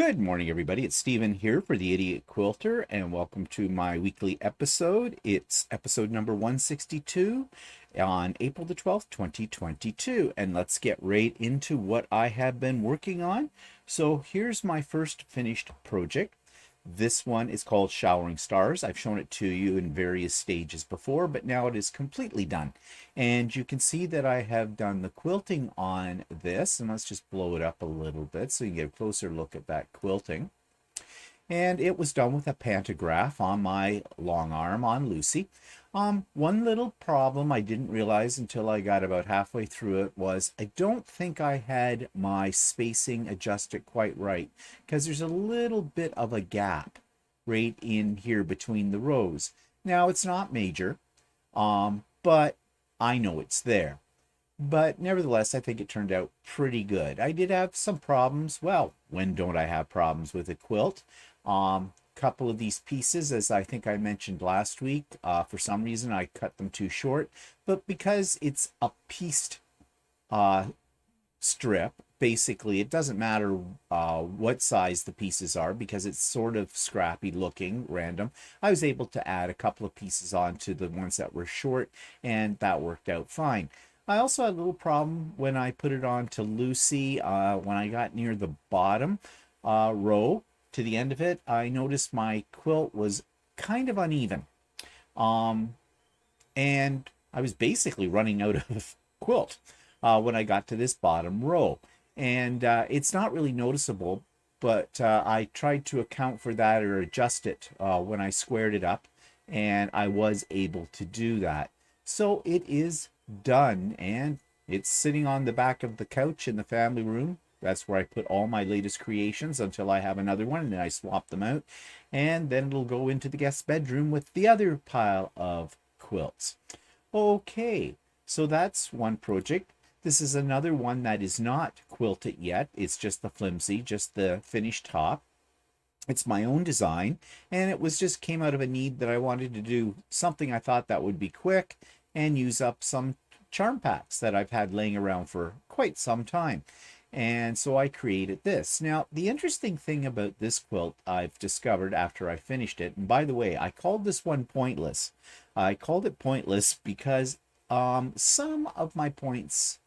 Good morning, everybody. It's Stephen here for the Idiot Quilter, and welcome to my weekly episode. It's episode number 162 on April the 12th, 2022. And let's get right into what I have been working on. So here's my first finished project. This one is called Showering Stars. I've shown it to you in various stages before, but now it is completely done. And you can see that I have done the quilting on this. And let's just blow it up a little bit so you can get a closer look at that quilting. And it was done with a pantograph on my long arm on Lucy. One little problem I didn't realize until I got about halfway through it was I don't think I had my spacing adjusted quite right, because there's a little bit of a gap right in here between the rows. Now it's not major, but I know it's there. But nevertheless, I think it turned out pretty good. I did have some problems. Well, when don't I have problems with a quilt? Couple of these pieces, as I think I mentioned last week, for some reason I cut them too short. But because it's a pieced strip, basically it doesn't matter what size the pieces are, because it's sort of scrappy looking, random. I was able to add a couple of pieces onto the ones that were short, and that worked out fine. I also had a little problem when I put it on to Lucy. When I got near the bottom row to the end of it, I noticed my quilt was kind of uneven. And I was basically running out of quilt when I got to this bottom row. And it's not really noticeable, but I tried to account for that or adjust it when I squared it up, and I was able to do that. So it is done, and it's sitting on the back of the couch in the family room. That's where I put all my latest creations until I have another one, and then I swap them out, and then it'll go into the guest bedroom with the other pile of quilts. Okay, so that's one project. This is another one that is not quilted yet. It's just the flimsy, just the finished top. It's my own design, and it was just came out of a need that I wanted to do something I thought that would be quick and use up some charm packs that I've had laying around for quite some time. And so I created this. Now, the interesting thing about this quilt I've discovered after I finished it, and by the way, I called this one pointless. I called it pointless because some of my points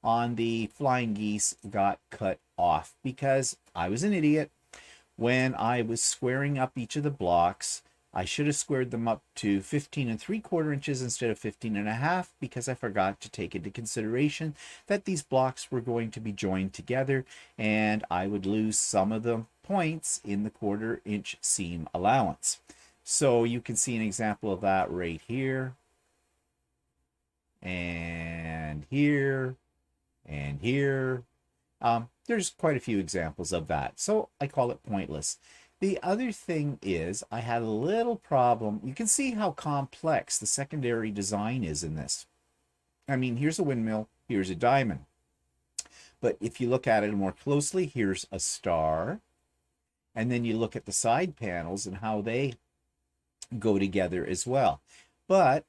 on the flying geese got cut off because I was an idiot. When I was squaring up each of the blocks, I should have squared them up to 15 3/4 inches instead of 15 1/2, because I forgot to take into consideration that these blocks were going to be joined together, and I would lose some of the points in the 1/4 inch seam allowance. So you can see an example of that right here, and here, and here. There's quite a few examples of that, so I call it pointless. The other thing is I had a little problem. You can see how complex the secondary design is in this. I mean, here's a windmill, here's a diamond. But if you look at it more closely, here's a star. And then you look at the side panels and how they go together as well. But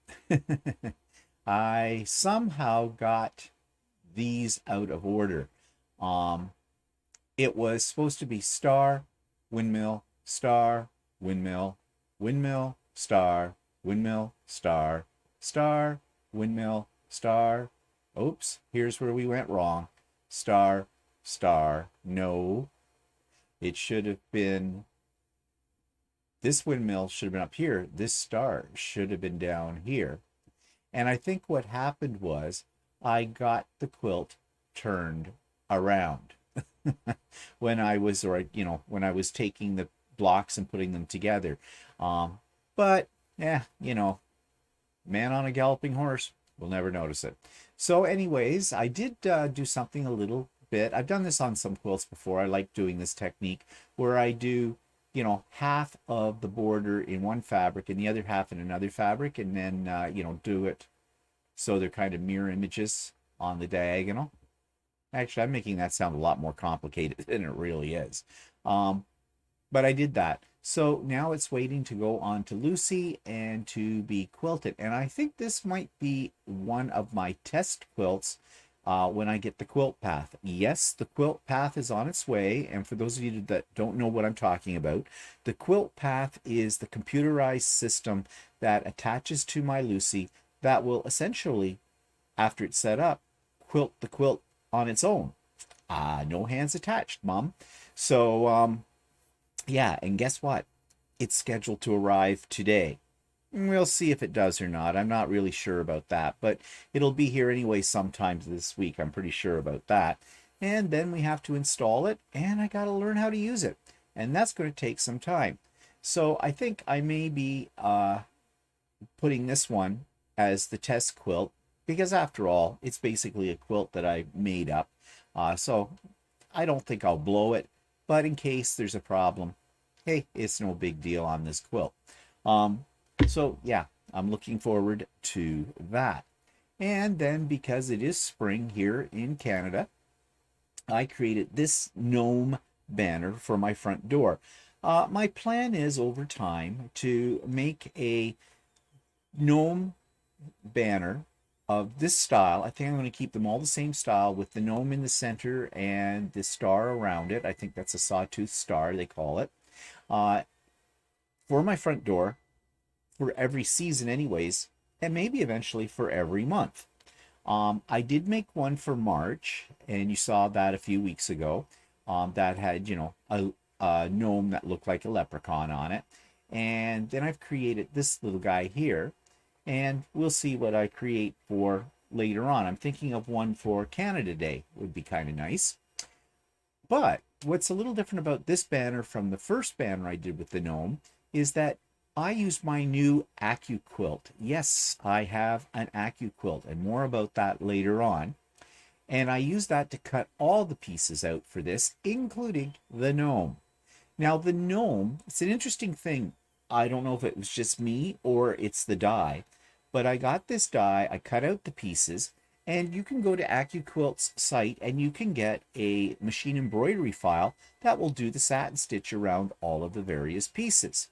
I somehow got these out of order. It was supposed to be star, windmill, star, windmill, windmill, star, windmill, star, star, windmill, star. Oops, here's where we went wrong. Star, star, no. It should have been, this windmill should have been up here. This star should have been down here. And I think what happened was I got the quilt turned around when I was, when I was taking the blocks and putting them together. But yeah, man on a galloping horse will never notice it. So anyways, I did do something a little bit. I've done this on some quilts before. I like doing this technique where I do, half of the border in one fabric and the other half in another fabric, and then, do it so they're kind of mirror images on the diagonal. Actually, I'm making that sound a lot more complicated than it really is. But I did that. So now it's waiting to go on to Lucy and to be quilted. And I think this might be one of my test quilts when I get the quilt path. Yes, the quilt path is on its way. And for those of you that don't know what I'm talking about, the quilt path is the computerized system that attaches to my Lucy that will essentially, after it's set up, quilt the quilt on its own. No hands attached, Mom. So, yeah, and guess what? It's scheduled to arrive today. We'll see if it does or not. I'm not really sure about that, but it'll be here anyway sometime this week. I'm pretty sure about that. And then we have to install it, and I got to learn how to use it. And that's going to take some time. So I think I may be putting this one as the test quilt, because after all, it's basically a quilt that I made up. So I don't think I'll blow it, but in case there's a problem, hey, it's no big deal on this quilt. So yeah, I'm looking forward to that. And then because it is spring here in Canada, I created this gnome banner for my front door. My plan is over time to make a gnome banner of this style. I think I'm going to keep them all the same style with the gnome in the center and the star around it. I think that's a sawtooth star, they call it. For my front door, for every season anyways, and maybe eventually for every month. I did make one for March, and you saw that a few weeks ago. That had, a gnome that looked like a leprechaun on it. And then I've created this little guy here, and we'll see what I create for later on. I'm thinking of one for Canada Day, would be kind of nice. But what's a little different about this banner from the first banner I did with the gnome is that I use my new AccuQuilt. Yes, I have an AccuQuilt, and more about that later on. And I use that to cut all the pieces out for this, including the gnome. Now, the gnome, it's an interesting thing. I don't know if it was just me or it's the die, but I got this die, I cut out the pieces, and you can go to AccuQuilt's site and you can get a machine embroidery file that will do the satin stitch around all of the various pieces.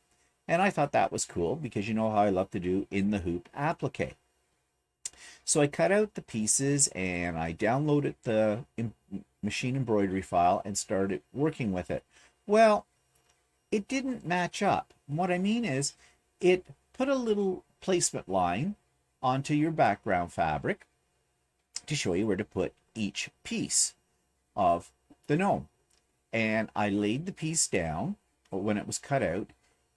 And I thought that was cool because you know how I love to do in the hoop applique. So I cut out the pieces and I downloaded the machine embroidery file and started working with it. Well, it didn't match up. What I mean is it put a little placement line onto your background fabric to show you where to put each piece of the gnome. And I laid the piece down when it was cut out,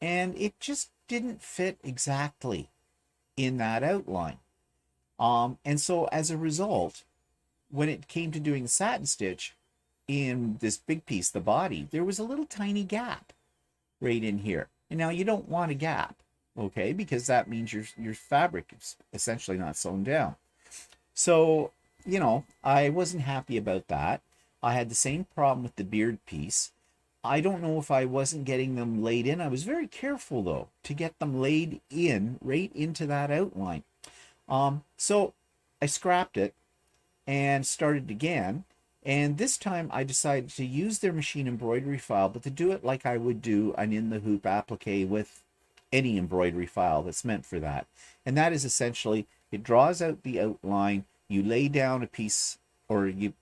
and it just didn't fit exactly in that outline. And so as a result, when it came to doing the satin stitch in this big piece, the body, there was a little tiny gap right in here. And now you don't want a gap, okay, because that means your fabric is essentially not sewn down. So, I wasn't happy about that. I had the same problem with the beard piece. I don't know if I wasn't getting them laid in. I was very careful, though, to get them laid in right into that outline. So I scrapped it and started again. And this time I decided to use their machine embroidery file, but to do it like I would do an in the hoop applique with any embroidery file that's meant for that. And that is essentially, it draws out the outline, you lay down a piece, or you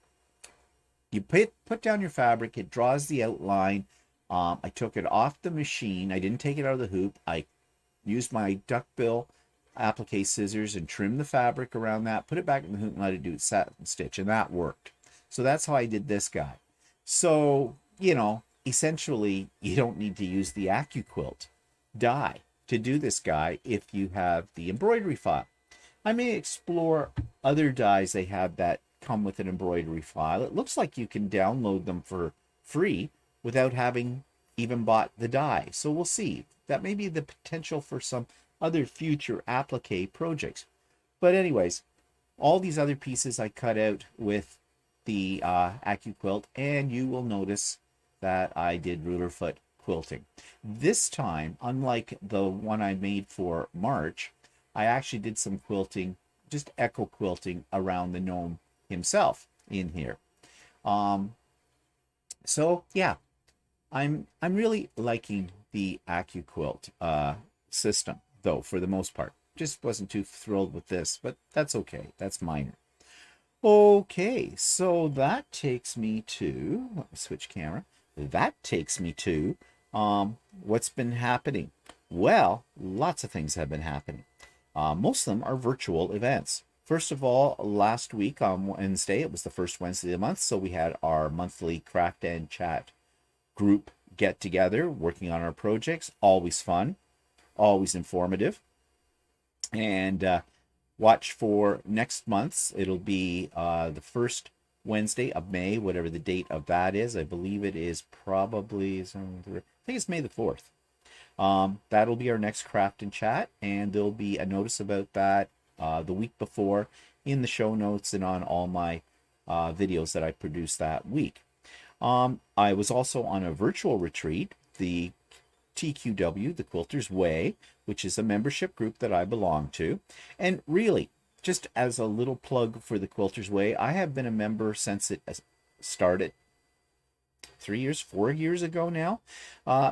put down your fabric, it draws the outline. I took it off the machine. I didn't take it out of the hoop. I used my duckbill applique scissors and trimmed the fabric around that, put it back in the hoop and let it do its satin stitch, and that worked. So that's how I did this guy. So, essentially, you don't need to use the AccuQuilt die to do this guy if you have the embroidery file. I may explore other dies they have that come with an embroidery file. It looks like you can download them for free without having even bought the die. So we'll see. That may be the potential for some other future applique projects. But anyways, all these other pieces I cut out with the AccuQuilt, and you will notice that I did ruler foot quilting. This time, unlike the one I made for March, I actually did some quilting, just echo quilting around the gnome himself in here. So yeah, I'm really liking the AccuQuilt system, though, for the most part. Just wasn't too thrilled with this, but that's okay. That's minor. Okay, so that takes me to, let me switch camera. That takes me to what's been happening. Well, lots of things have been happening. Most of them are virtual events. First of all, last week on Wednesday, it was the first Wednesday of the month, so we had our monthly Craft and Chat group get together, working on our projects. Always fun, always informative. And watch for next month's. It'll be the first Wednesday of May, whatever the date of that is. I believe it is probably, I think it's May the 4th. That'll be our next Craft and Chat, and there'll be a notice about that the week before in the show notes and on all my videos that I produced that week. I was also on a virtual retreat, the TQW, the Quilter's Way, which is a membership group that I belong to. And really, just as a little plug for the Quilter's Way, I have been a member since it started 3 years, 4 years ago now,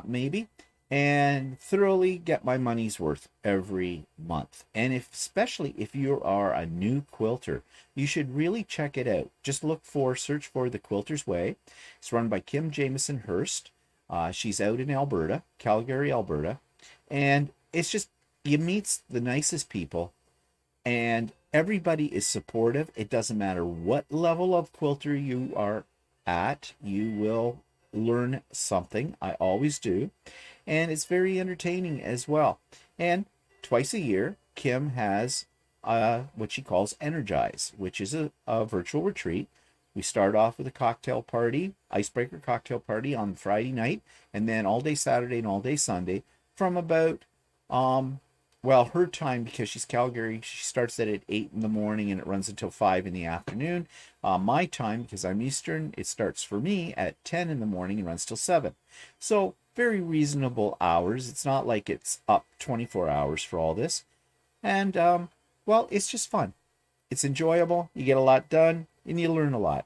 maybe, and thoroughly get my money's worth every month. And especially if you are a new quilter, you should really check it out. Just search for the Quilter's Way. It's run by Kim Jameson Hurst. She's out in Alberta, Calgary, Alberta, and it's just, you meet the nicest people, and everybody is supportive. It doesn't matter what level of quilter you are at, you will learn something. I always do. And it's very entertaining as well. And twice a year, Kim has what she calls Energize, which is a virtual retreat. We start off with a cocktail party, icebreaker cocktail party on Friday night, and then all day Saturday and all day Sunday from about, well, her time, because she's Calgary, she starts at 8 in the morning and it runs until 5 in the afternoon. My time, because I'm Eastern, it starts for me at 10 in the morning and runs till 7. So very reasonable hours. It's not like it's up 24 hours for all this. And, well, it's just fun. It's enjoyable. You get a lot done and you learn a lot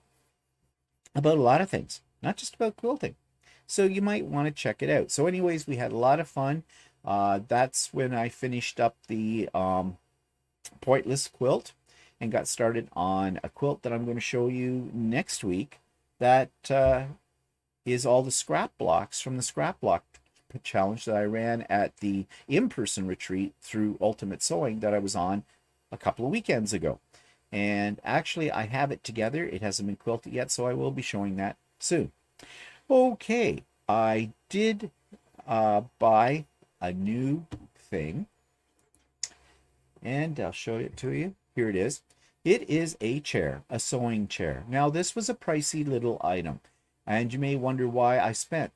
about a lot of things, not just about quilting. So you might want to check it out. So anyways, we had a lot of fun. That's when I finished up the pointless quilt and got started on a quilt that I'm going to show you next week. That is all the scrap blocks from the scrap block challenge that I ran at the in-person retreat through Ultimate Sewing that I was on a couple of weekends ago. And actually, I have it together. It hasn't been quilted yet, so I will be showing that soon. Okay, I did buy a new thing, and I'll show it to you. Here it is. It is a chair, a sewing chair. Now, this was a pricey little item, and you may wonder why I spent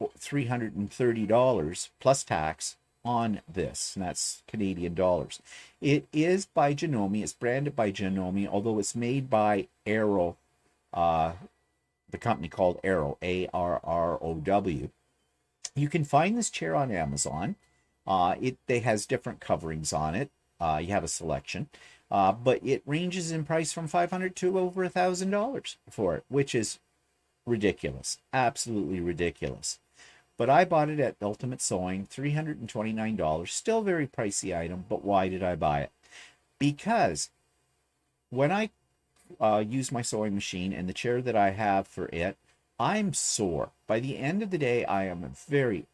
$330 plus tax on this, and that's Canadian dollars. It is by Janome. It's branded by Janome, although it's made by Arrow, the company called Arrow, Arrow. You can find this chair on Amazon. It has different coverings on it. You have a selection, but it ranges in price from $500 to over $1,000 for it, which is ridiculous, absolutely ridiculous. But I bought it at Ultimate Sewing, $329, still very pricey item. But why did I buy it? Because when I use my sewing machine and the chair that I have for it, I'm sore. By the end of the day, I am very,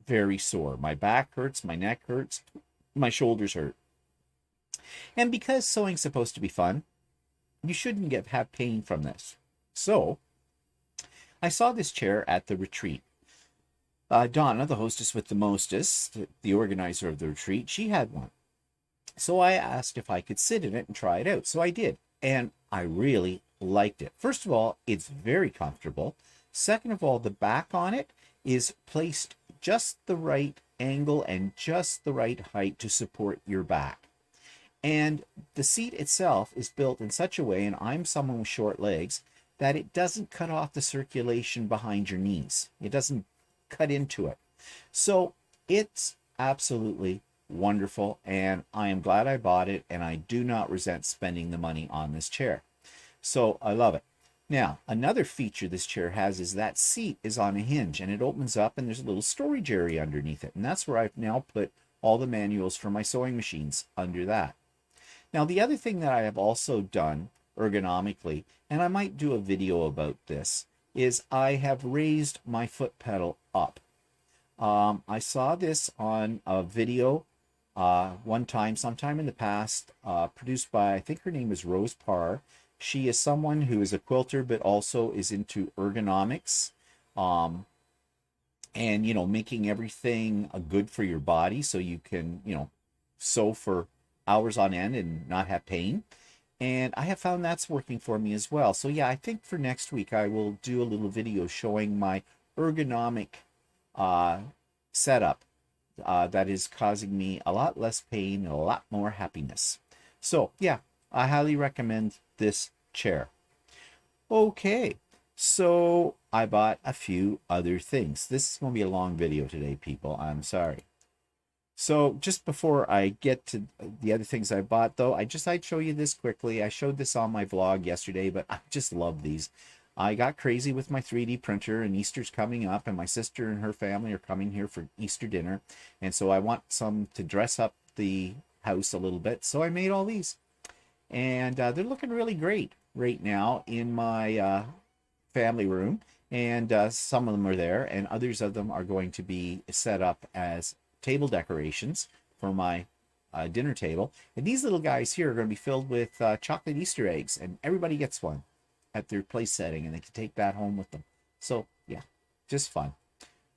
very sore. My back hurts, my neck hurts, my shoulders hurt. And because sewing's supposed to be fun, you shouldn't have pain from this. So I saw this chair at the retreat. Donna, the hostess with the mostest, the organizer of the retreat, she had one. So I asked if I could sit in it and try it out. So I did. And I really liked it. First of all, it's very comfortable. Second of all, the back on it is placed just the right angle and just the right height to support your back. And the seat itself is built in such a way, and I'm someone with short legs, that it doesn't cut off the circulation behind your knees. It doesn't cut into it. So it's absolutely wonderful, and I am glad I bought it, and I do not resent spending the money on this chair. So I love it. Now, another feature this chair has is that seat is on a hinge, and it opens up, and there's a little storage area underneath it, and that's where I've now put all the manuals for my sewing machines under that. Now, the other thing that I have also done ergonomically, and I might do a video about this, is I have raised my foot pedal up. I saw this on a video one time, sometime in the past, produced by, I think her name is Rose Parr. She is someone who is a quilter, but also is into ergonomics. Um, and making everything good for your body so you can sew for hours on end and not have pain. And I have found that's working for me as well. So yeah, I think for next week I will do a little video showing my ergonomic uh, setup that is causing me a lot less pain and a lot more happiness. So yeah, I highly recommend this chair. Okay, so I bought a few other things. This is going to be a long video today, people. I'm sorry. So just before I get to the other things I bought, though, I'd show you this quickly. I showed this on my vlog yesterday, but I just love these. I got crazy with my 3D printer, and Easter's coming up, and my sister and her family are coming here for Easter dinner. And so I want some to dress up the house a little bit. So I made all these. And they're looking really great right now in my family room. And some of them are there, and others of them are going to be set up as table decorations for my dinner table. And these little guys here are going to be filled with chocolate Easter eggs, and everybody gets one at their place setting, and they can take that home with them. So yeah, just fun.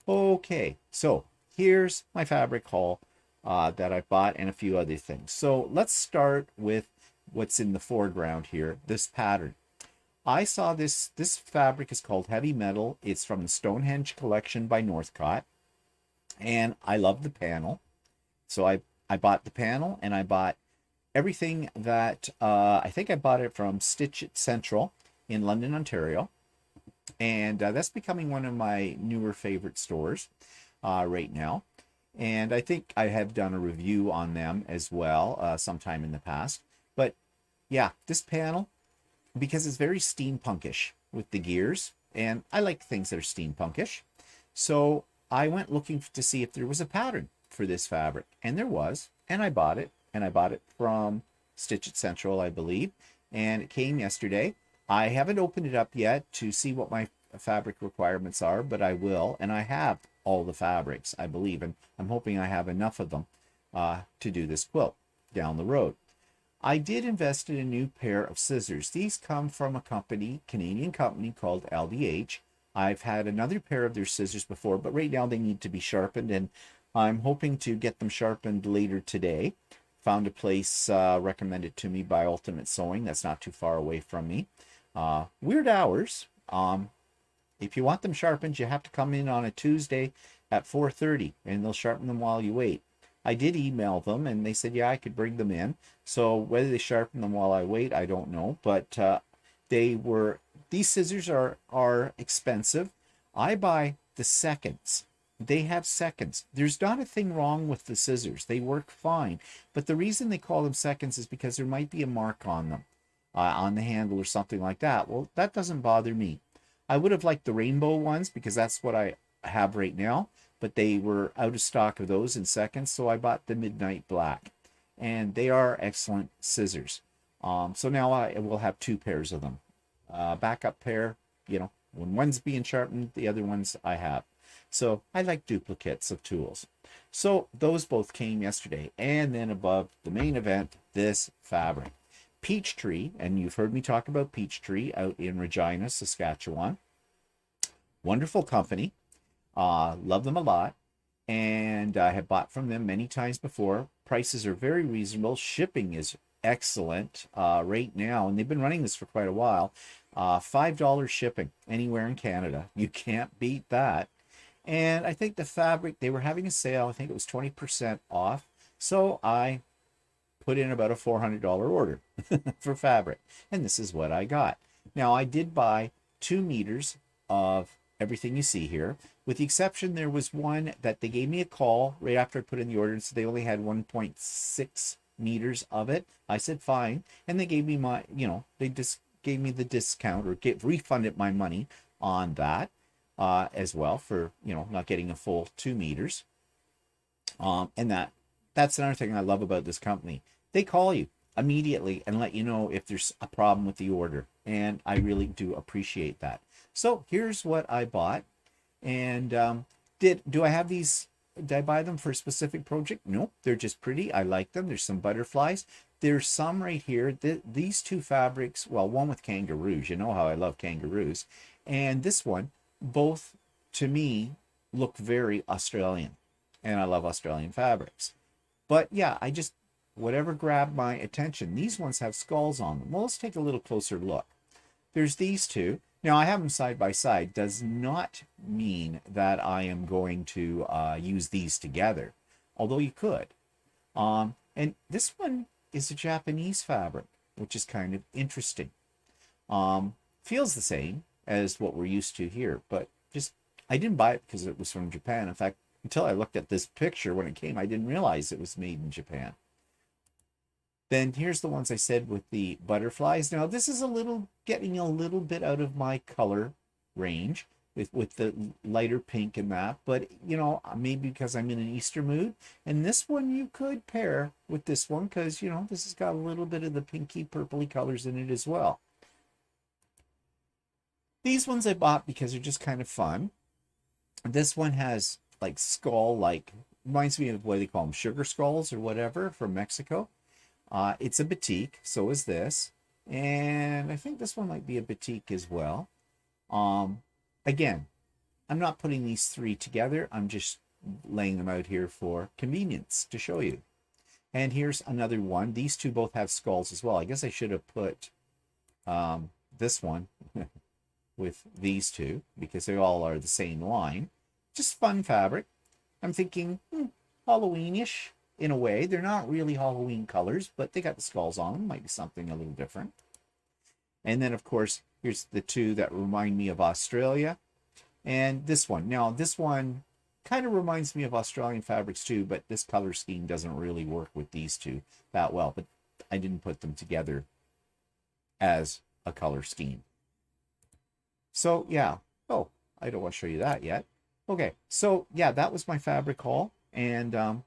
Okay, so here's my fabric haul that I bought and a few other things. So let's start with what's in the foreground here, this pattern. I saw this fabric is called Heavy Metal. It's from the Stonehenge collection by Northcott, and I love the panel. So I bought the panel, and I bought everything that I think I bought it from Stitch It Central in London, Ontario, and that's becoming one of my newer favorite stores right now. And I think I have done a review on them as well sometime in the past. But yeah, this panel, because it's very steampunkish with the gears, and I like things that are steampunkish. So I went looking to see if there was a pattern for this fabric, and there was, and I bought it, and I bought it from Stitch It Central, I believe, and it came yesterday. I haven't opened it up yet to see what my fabric requirements are, but I will, and I have all the fabrics, I believe, and I'm hoping I have enough of them to do this quilt down the road. I did invest in a new pair of scissors. These come from a Canadian company called LDH. I've had another pair of their scissors before, but right now they need to be sharpened, and I'm hoping to get them sharpened later today. Found a place recommended to me by Ultimate Sewing that's not too far away from me. Weird hours. If you want them sharpened, you have to come in on a Tuesday at 4:30, and they'll sharpen them while you wait. I did email them, and they said, yeah, I could bring them in. So whether they sharpen them while I wait, I don't know. But these scissors are expensive. I buy the seconds. They have seconds. There's not a thing wrong with the scissors. They work fine. But the reason they call them seconds is because there might be a mark on them, on the handle or something like that. Well, that doesn't bother me. I would have liked the rainbow ones because that's what I have right now, but they were out of stock of those in seconds, so I bought the Midnight Black, and they are excellent scissors. So now I will have two pairs of them. Backup pair, when one's being sharpened, the other ones I have. So I like duplicates of tools. So those both came yesterday. And then above the main event, this fabric. Peachtree, and you've heard me talk about Peachtree out in Regina, Saskatchewan. Wonderful company. Love them a lot. And I have bought from them many times before. Prices are very reasonable. Shipping is excellent right now. And they've been running this for quite a while. $5 shipping anywhere in Canada. You can't beat that. And I think the fabric, they were having a sale. I think it was 20% off. So I put in about a $400 order for fabric. And this is what I got. Now, I did buy 2 meters of everything you see here. With the exception, there was one that they gave me a call right after I put in the order, and so they only had 1.6 meters of it. I said fine, and they gave me my, they just gave me the discount or refunded my money on that as well for not getting a full 2 meters. And that's another thing I love about this company. They call you immediately and let you know if there's a problem with the order. And I really do appreciate that. So here's what I bought. And do I have these? Did I buy them for a specific project? Nope, they're just pretty. I like them. There's some butterflies. There's some right here. These two fabrics, well, one with kangaroos. You know how I love kangaroos. And this one, both to me look very Australian. And I love Australian fabrics. But yeah, whatever grabbed my attention. These ones have skulls on them. Well, let's take a little closer look. There's these two. Now, I have them side by side. Does not mean that I am going to use these together, although you could. And this one is a Japanese fabric, which is kind of interesting. Feels the same as what we're used to here, but I didn't buy it because it was from Japan. In fact, until I looked at this picture when it came, I didn't realize it was made in Japan. Then here's the ones I said with the butterflies. Now this is getting a little bit out of my color range with the lighter pink and that, but maybe because I'm in an Easter mood. And this one you could pair with this one because this has got a little bit of the pinky purpley colors in it as well. These ones I bought because they're just kind of fun. This one has like reminds me of what they call them, sugar skulls or whatever from Mexico. It's a batik, so is this. And I think this one might be a batik as well. Again, I'm not putting these three together. I'm just laying them out here for convenience to show you. And here's another one. These two both have skulls as well. I guess I should have put this one with these two because they all are the same line. Just fun fabric. I'm thinking Halloweenish. In a way, they're not really Halloween colors, but they got the skulls on them. Might be something a little different. And then, of course, here's the two that remind me of Australia. And this one. Now, this one kind of reminds me of Australian fabrics too, but this color scheme doesn't really work with these two that well. But I didn't put them together as a color scheme. So, yeah. Oh, I don't want to show you that yet. Okay, so, yeah, that was my fabric haul. And,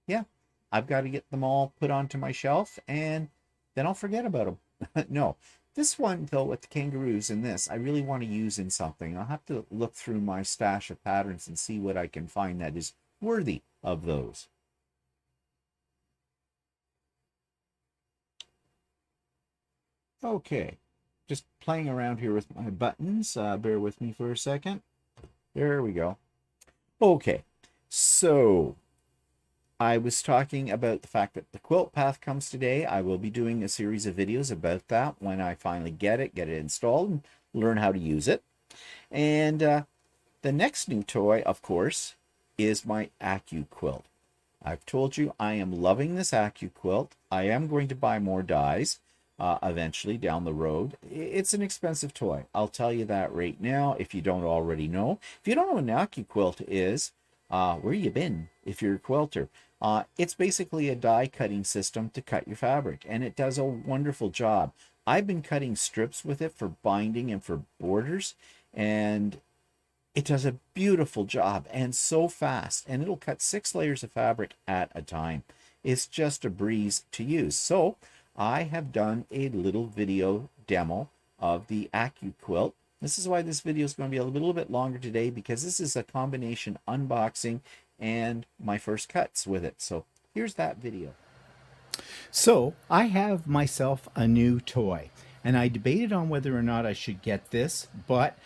yeah, I've got to get them all put onto my shelf and then I'll forget about them. No, this one though with the kangaroos and this, I really want to use in something. I'll have to look through my stash of patterns and see what I can find that is worthy of those. Okay, just playing around here with my buttons. Bear with me for a second. There we go. Okay, so I was talking about the fact that the quilt path comes today. I will be doing a series of videos about that when I finally get it installed and learn how to use it. And the next new toy, of course, is my AccuQuilt. I've told you I am loving this AccuQuilt. I am going to buy more dies eventually down the road. It's an expensive toy. I'll tell you that right now if you don't already know. If you don't know what an AccuQuilt is, where you been if you're a quilter? It's basically a die cutting system to cut your fabric, and it does a wonderful job. I've been cutting strips with it for binding and for borders, and it does a beautiful job and so fast, and it'll cut 6 layers of fabric at a time. It's just a breeze to use. So I have done a little video demo of the AccuQuilt. This is why this video is going to be a little bit longer today, because this is a combination unboxing and my first cuts with it. So here's that video. So I have myself a new toy, and I debated on whether or not I should get this, but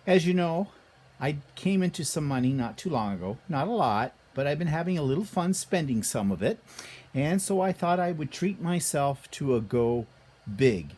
as you know, I came into some money not too long ago, not a lot, but I've been having a little fun spending some of it, and so I thought I would treat myself to a go big.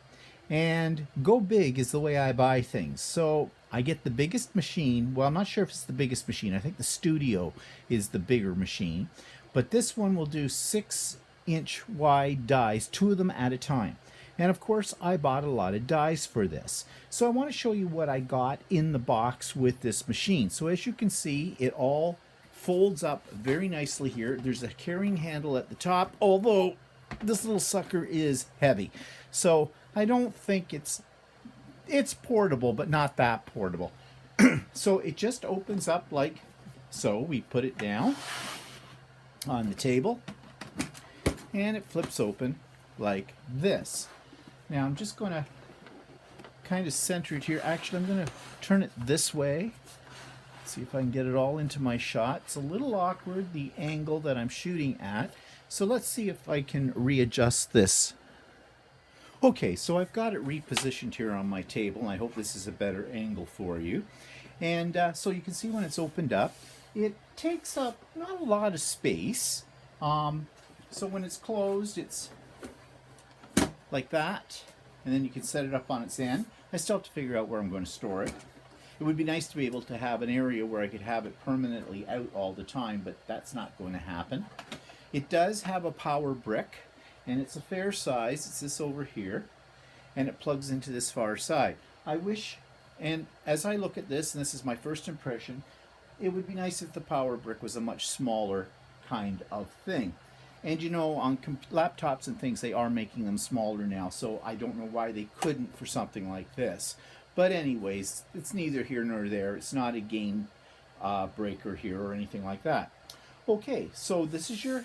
And go big is the way I buy things. So I get the biggest machine. Well, I'm not sure if it's the biggest machine. I think the Studio is the bigger machine. But this one will do 6-inch wide dies, 2 of them at a time. And of course, I bought a lot of dies for this. So I want to show you what I got in the box with this machine. So as you can see, it all folds up very nicely here. There's a carrying handle at the top, although this little sucker is heavy. So I don't think it's portable, but not that portable. So it just opens up like so. We put it down on the table and it flips open like this. Now I'm just going to kind of center it here. Actually, I'm going to turn it this way. See if I can get it all into my shot. It's a little awkward, the angle that I'm shooting at. So let's see if I can readjust this. Okay, so I've got it repositioned here on my table, and I hope this is a better angle for you. And so you can see when it's opened up, it takes up not a lot of space. So when it's closed, it's like that, and then you can set it up on its end. I still have to figure out where I'm going to store it. It would be nice to be able to have an area where I could have it permanently out all the time, but that's not going to happen. It does have a power brick, and it's a fair size. It's this over here, and it plugs into this far side. I wish, and as I look at this, and this is my first impression, it would be nice if the power brick was a much smaller kind of thing. And you know, on laptops and things, they are making them smaller now, so I don't know why they couldn't for something like this. But anyways, it's neither here nor there. It's not a game breaker here or anything like that. Okay, so this is your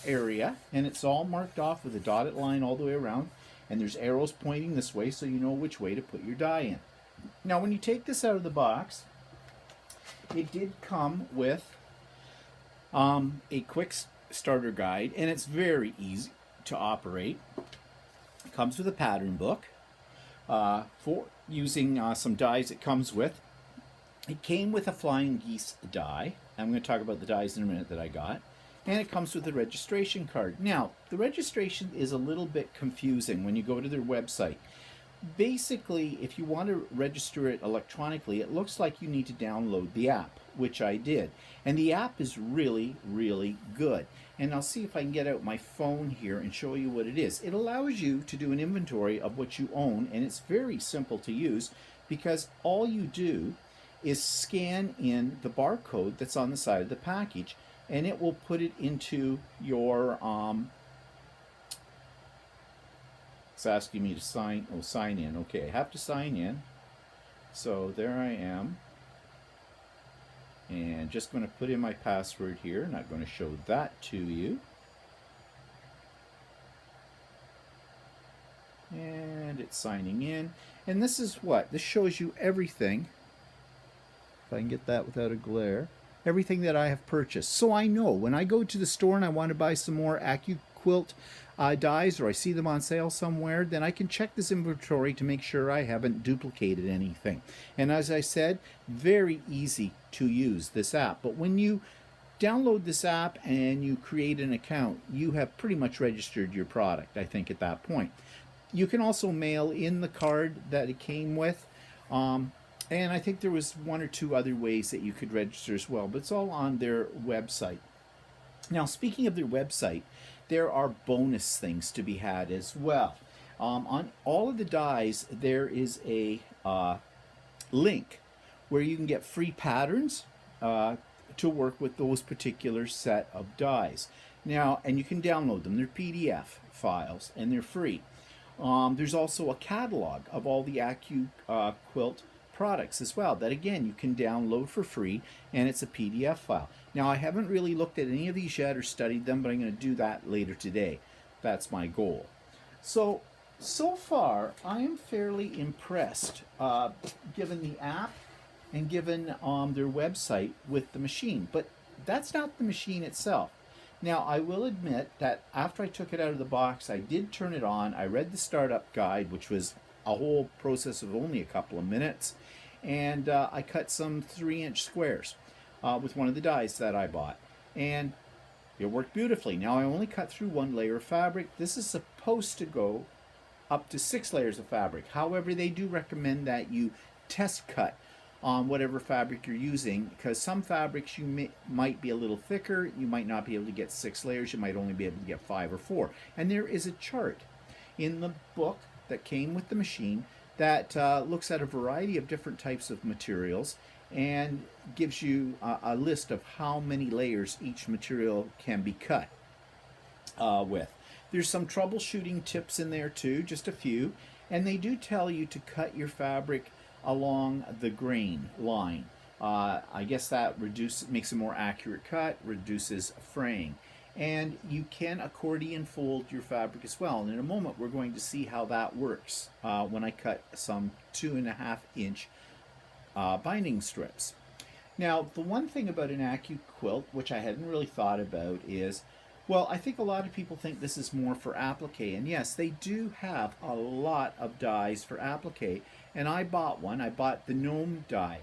area, and it's all marked off with a dotted line all the way around, and there's arrows pointing this way so you know which way to put your die in. Now, when you take this out of the box, it did come with a quick starter guide, and it's very easy to operate. It comes with a pattern book for using some dies it comes with. It came with a flying geese die. I'm going to talk about the dies in a minute that I got. And it comes with a registration card. Now, the registration is a little bit confusing when you go to their website. Basically, if you want to register it electronically, it looks like you need to download the app, which I did. And the app is really, really good. And I'll see if I can get out my phone here and show you what it is. It allows you to do an inventory of what you own, and it's very simple to use because all you do is scan in the barcode that's on the side of the package, and it will put it into your it's asking me to sign in. Okay, I have to sign in. So there I am. And just going to put in my password here. Not going to show that to you. And it's signing in. And this is what? This shows you everything. If I can get that without a glare. Everything that I have purchased. So I know when I go to the store and I want to buy some more AccuQuilt dies, or I see them on sale somewhere, then I can check this inventory to make sure I haven't duplicated anything. And as I said, very easy to use this app. But when you download this app and you create an account, you have pretty much registered your product, I think, at that point. You can also mail in the card that it came with. And I think there was one or two other ways that you could register as well, but it's all on their website. Now, speaking of their website, there are bonus things to be had as well. On all of the dies, there is a link where you can get free patterns to work with those particular set of dies. Now, and you can download them. They're PDF files, and they're free. There's also a catalog of all the AccuQuilt products as well that, again, you can download for free, and it's a PDF file. Now, I haven't really looked at any of these yet or studied them, but I'm going to do that later today. That's my goal. So far, I am fairly impressed, given the app and given their website with the machine. But that's not the machine itself. Now, I will admit that after I took it out of the box, I did turn it on. I read the startup guide, which was a whole process of only a couple of minutes, and I cut some 3-inch squares with one of the dies that I bought, and it worked beautifully. Now, I only cut through 1 layer of fabric. This is supposed to go up to 6 layers of fabric. However, they do recommend that you test cut on whatever fabric you're using, because some fabrics might be a little thicker. You might not be able to get 6 layers. You might only be able to get 5 or 4. And there is a chart in the book that came with the machine that looks at a variety of different types of materials and gives you a list of how many layers each material can be cut with. There's some troubleshooting tips in there too, just a few, and they do tell you to cut your fabric along the grain line. I guess that makes a more accurate cut, reduces fraying. And you can accordion fold your fabric as well. And in a moment, we're going to see how that works when I cut some 2.5 inch binding strips. Now, the one thing about an AccuQuilt, which I hadn't really thought about, is, well, I think a lot of people think this is more for applique. And yes, they do have a lot of dies for applique. And I bought one. I bought the Gnome die.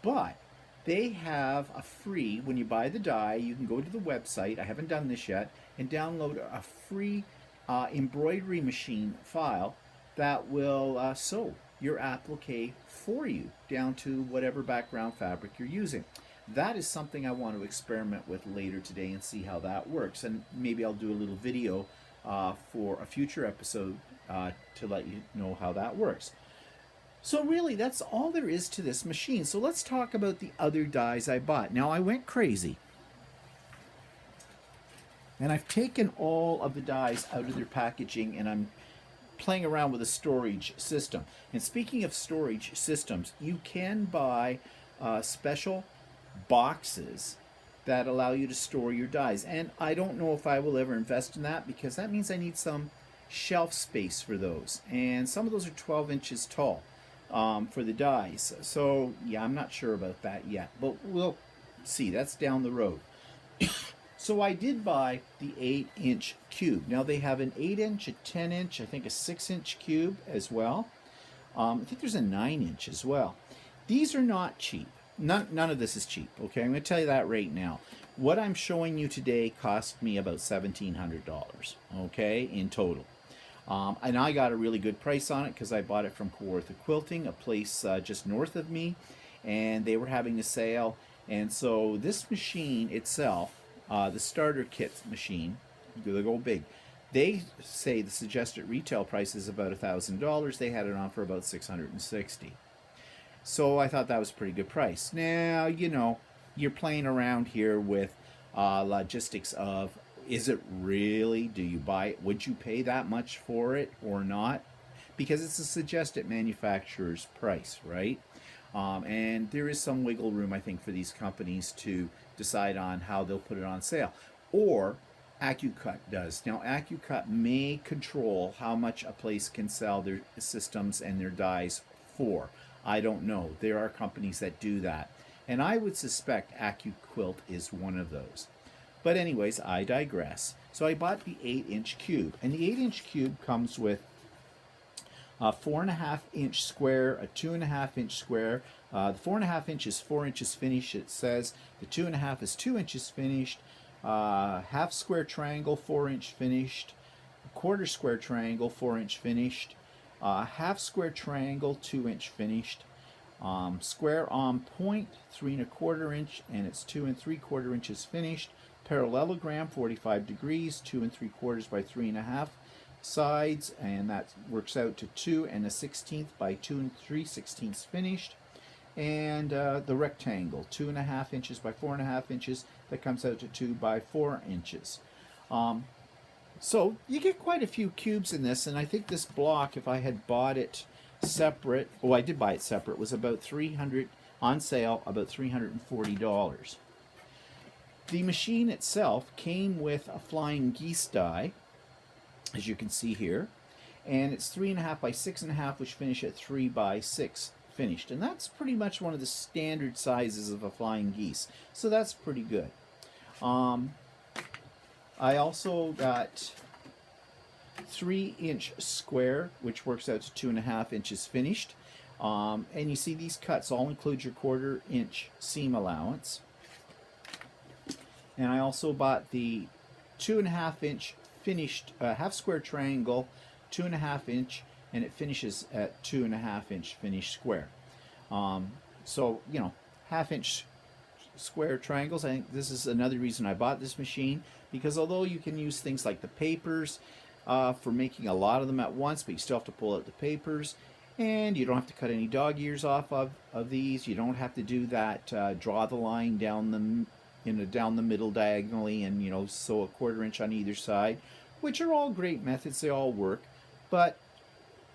But they have a free, when you buy the die, you can go to the website, I haven't done this yet, and download a free embroidery machine file that will sew your applique for you down to whatever background fabric you're using. That is something I want to experiment with later today and see how that works. And maybe I'll do a little video for a future episode to let you know how that works. So really, that's all there is to this machine. So let's talk about the other dies I bought. Now, I went crazy. And I've taken all of the dies out of their packaging, and I'm playing around with a storage system. And speaking of storage systems, you can buy special boxes that allow you to store your dies. And I don't know if I will ever invest in that, because that means I need some shelf space for those. And some of those are 12 inches tall for the dies. So yeah, I'm not sure about that yet, but we'll see. That's down the road. So I did buy the 8-inch cube. Now they have an 8-inch, a 10-inch, I think a 6-inch cube as well. I think there's a 9-inch as well. These are not cheap. None of this is cheap, okay? I'm going to tell you that right now. What I'm showing you today cost me about $1,700, okay, in total. And I got a really good price on it because I bought it from Kawartha Quilting, a place just north of me, and they were having a sale. And so this machine itself, the starter kit machine, they go big. They say the suggested retail price is about $1,000. They had it on for about $660. So I thought that was a pretty good price. Now, you know, you're playing around here with logistics of, is it really? Do you buy it? Would you pay that much for it or not? Because it's a suggested manufacturer's price, right? And there is some wiggle room, I think, for these companies to decide on how they'll put it on sale. Or AccuCut does. Now, AccuCut may control how much a place can sell their systems and their dies for. I don't know. There are companies that do that. And I would suspect AccuQuilt is one of those. But anyways, I digress. So I bought the 8-inch cube. And the 8-inch cube comes with a 4.5-inch square, a 2.5-inch square. The 4.5 inch is 4 inches finished, it says. The 2.5 is 2 inches finished. Half square triangle, 4-inch finished. A quarter square triangle, 4-inch finished. Half square triangle, 2-inch finished. Square on point, 3.25 inch, and it's 2 3/4 inches finished. Parallelogram, 45 degrees, 2 3/4 by 3.5 sides, and that works out to 2 1/16 by 2 3/16 finished. And the rectangle, 2.5 inches by 4.5 inches, that comes out to 2 by 4 inches. So you get quite a few cubes in this, and I think this block, if I had bought it separate, oh, I did buy it separate, was about $300 on sale, about $340. The machine itself came with a flying geese die, as you can see here, and it's 3.5 by 6.5, which finish at 3 by 6 finished, and that's pretty much one of the standard sizes of a flying geese, so that's pretty good. I also got 3-inch square, which works out to 2.5 inches finished. And you see these cuts all include your 1/4 inch seam allowance. And I also bought the 2.5 inch finished half square triangle, 2.5 inch, and it finishes at 2.5 inch finished square. So, you know, 1/2 inch square triangles. I think this is another reason I bought this machine, because although you can use things like the papers for making a lot of them at once, but you still have to pull out the papers, and you don't have to cut any dog ears off of these. You don't have to do that draw the line down the middle diagonally and, you know, sew a 1/4 inch on either side, which are all great methods. They all work, but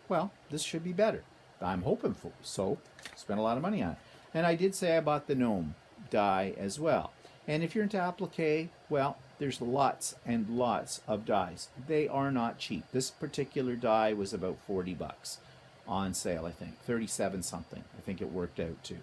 well, this should be better. I'm hoping for, so spent a lot of money on it. And I did say I bought the gnome die as well. And if you're into applique, well, there's lots and lots of dies. They are not cheap. This particular die was about 40 bucks on sale, I think. 37 something. I think it worked out too.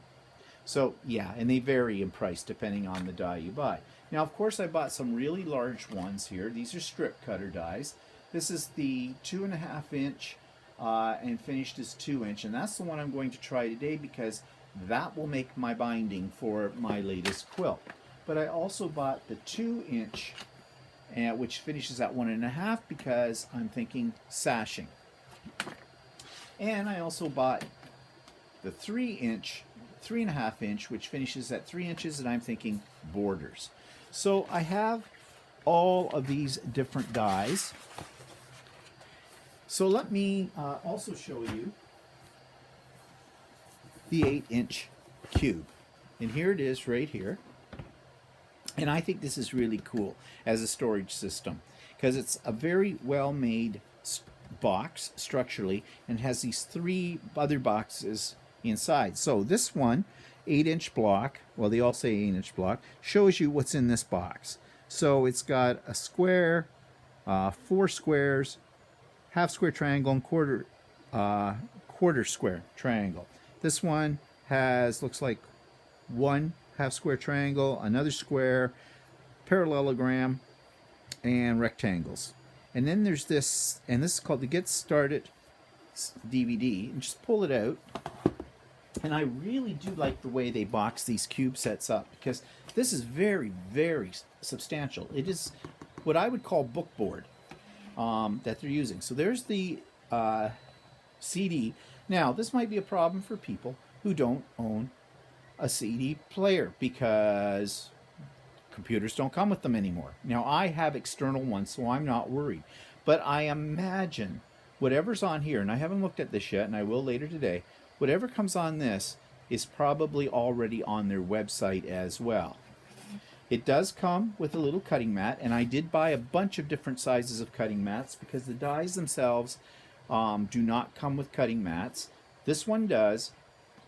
So yeah, and they vary in price depending on the die you buy. Now, of course, I bought some really large ones here. These are strip cutter dies. This is the 2.5 inch and finished as 2 inch, and that's the one I'm going to try today because that will make my binding for my latest quilt. But I also bought the 2 inch, which finishes at 1.5 because I'm thinking sashing. And I also bought the 3 inch, 3.5 inch, which finishes at 3 inches, and I'm thinking borders. So I have all of these different dies. So let me also show you the 8-inch cube. And here it is right here. And I think this is really cool as a storage system because it's a very well made box structurally and has these 3 other boxes inside. So this one, 8-inch block, well, they all say 8-inch block, shows you what's in this box. So it's got a square, 4 squares, half square triangle, and quarter square triangle. This one has, looks like, 1 half square triangle, another square, parallelogram, and rectangles. And then there's this, and this is called the Get Started DVD. And just pull it out. And I really do like the way they box these cube sets up because this is very, very substantial. It is what I would call bookboard that they're using. So there's the CD. Now, this might be a problem for people who don't own a CD player because computers don't come with them anymore. Now, I have external ones, so I'm not worried. But I imagine whatever's on here, and I haven't looked at this yet, and I will later today, whatever comes on this is probably already on their website as well. It does come with a little cutting mat, and I did buy a bunch of different sizes of cutting mats because the dies themselves do not come with cutting mats. This one does.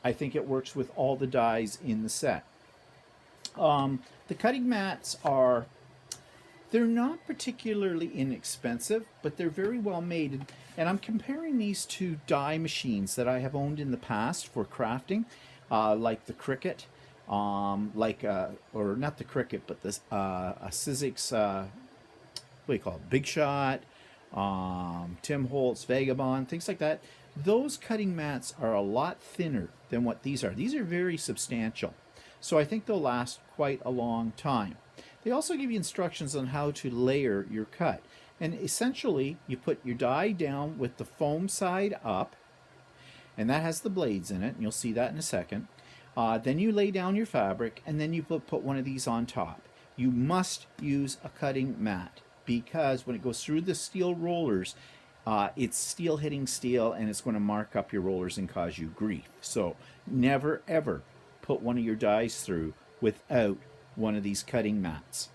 I think it works with all the dies in the set. The cutting mats are, they're not particularly inexpensive, but they're very well made. And I'm comparing these to die machines that I have owned in the past for crafting, like the Cricut, or not the Cricut, but this a Sizzix, what do you call it, Big Shot, Tim Holtz, Vagabond, things like that. Those cutting mats are a lot thinner than what these are. These are very substantial. So I think they'll last quite a long time. They also give you instructions on how to layer your cut. And essentially, you put your die down with the foam side up, and that has the blades in it, and you'll see that in a second. Then you lay down your fabric, and then you put one of these on top. You must use a cutting mat because when it goes through the steel rollers, it's steel hitting steel, and it's going to mark up your rollers and cause you grief. So never, ever put one of your dies through without one of these cutting mats.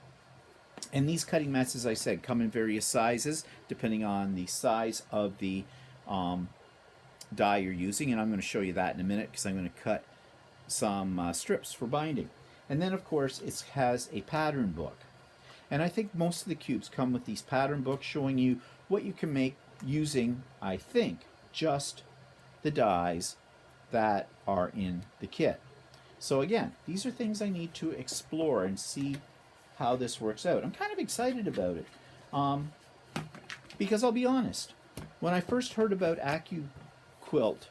And these cutting mats, as I said, come in various sizes depending on the size of the die you're using. And I'm going to show you that in a minute because I'm going to cut some strips for binding. And then, of course, it has a pattern book. And I think most of the cubes come with these pattern books showing you what you can make using, I think, just the dies that are in the kit. So again, these are things I need to explore and see how this works out. I'm kind of excited about it because I'll be honest, when I first heard about AccuQuilt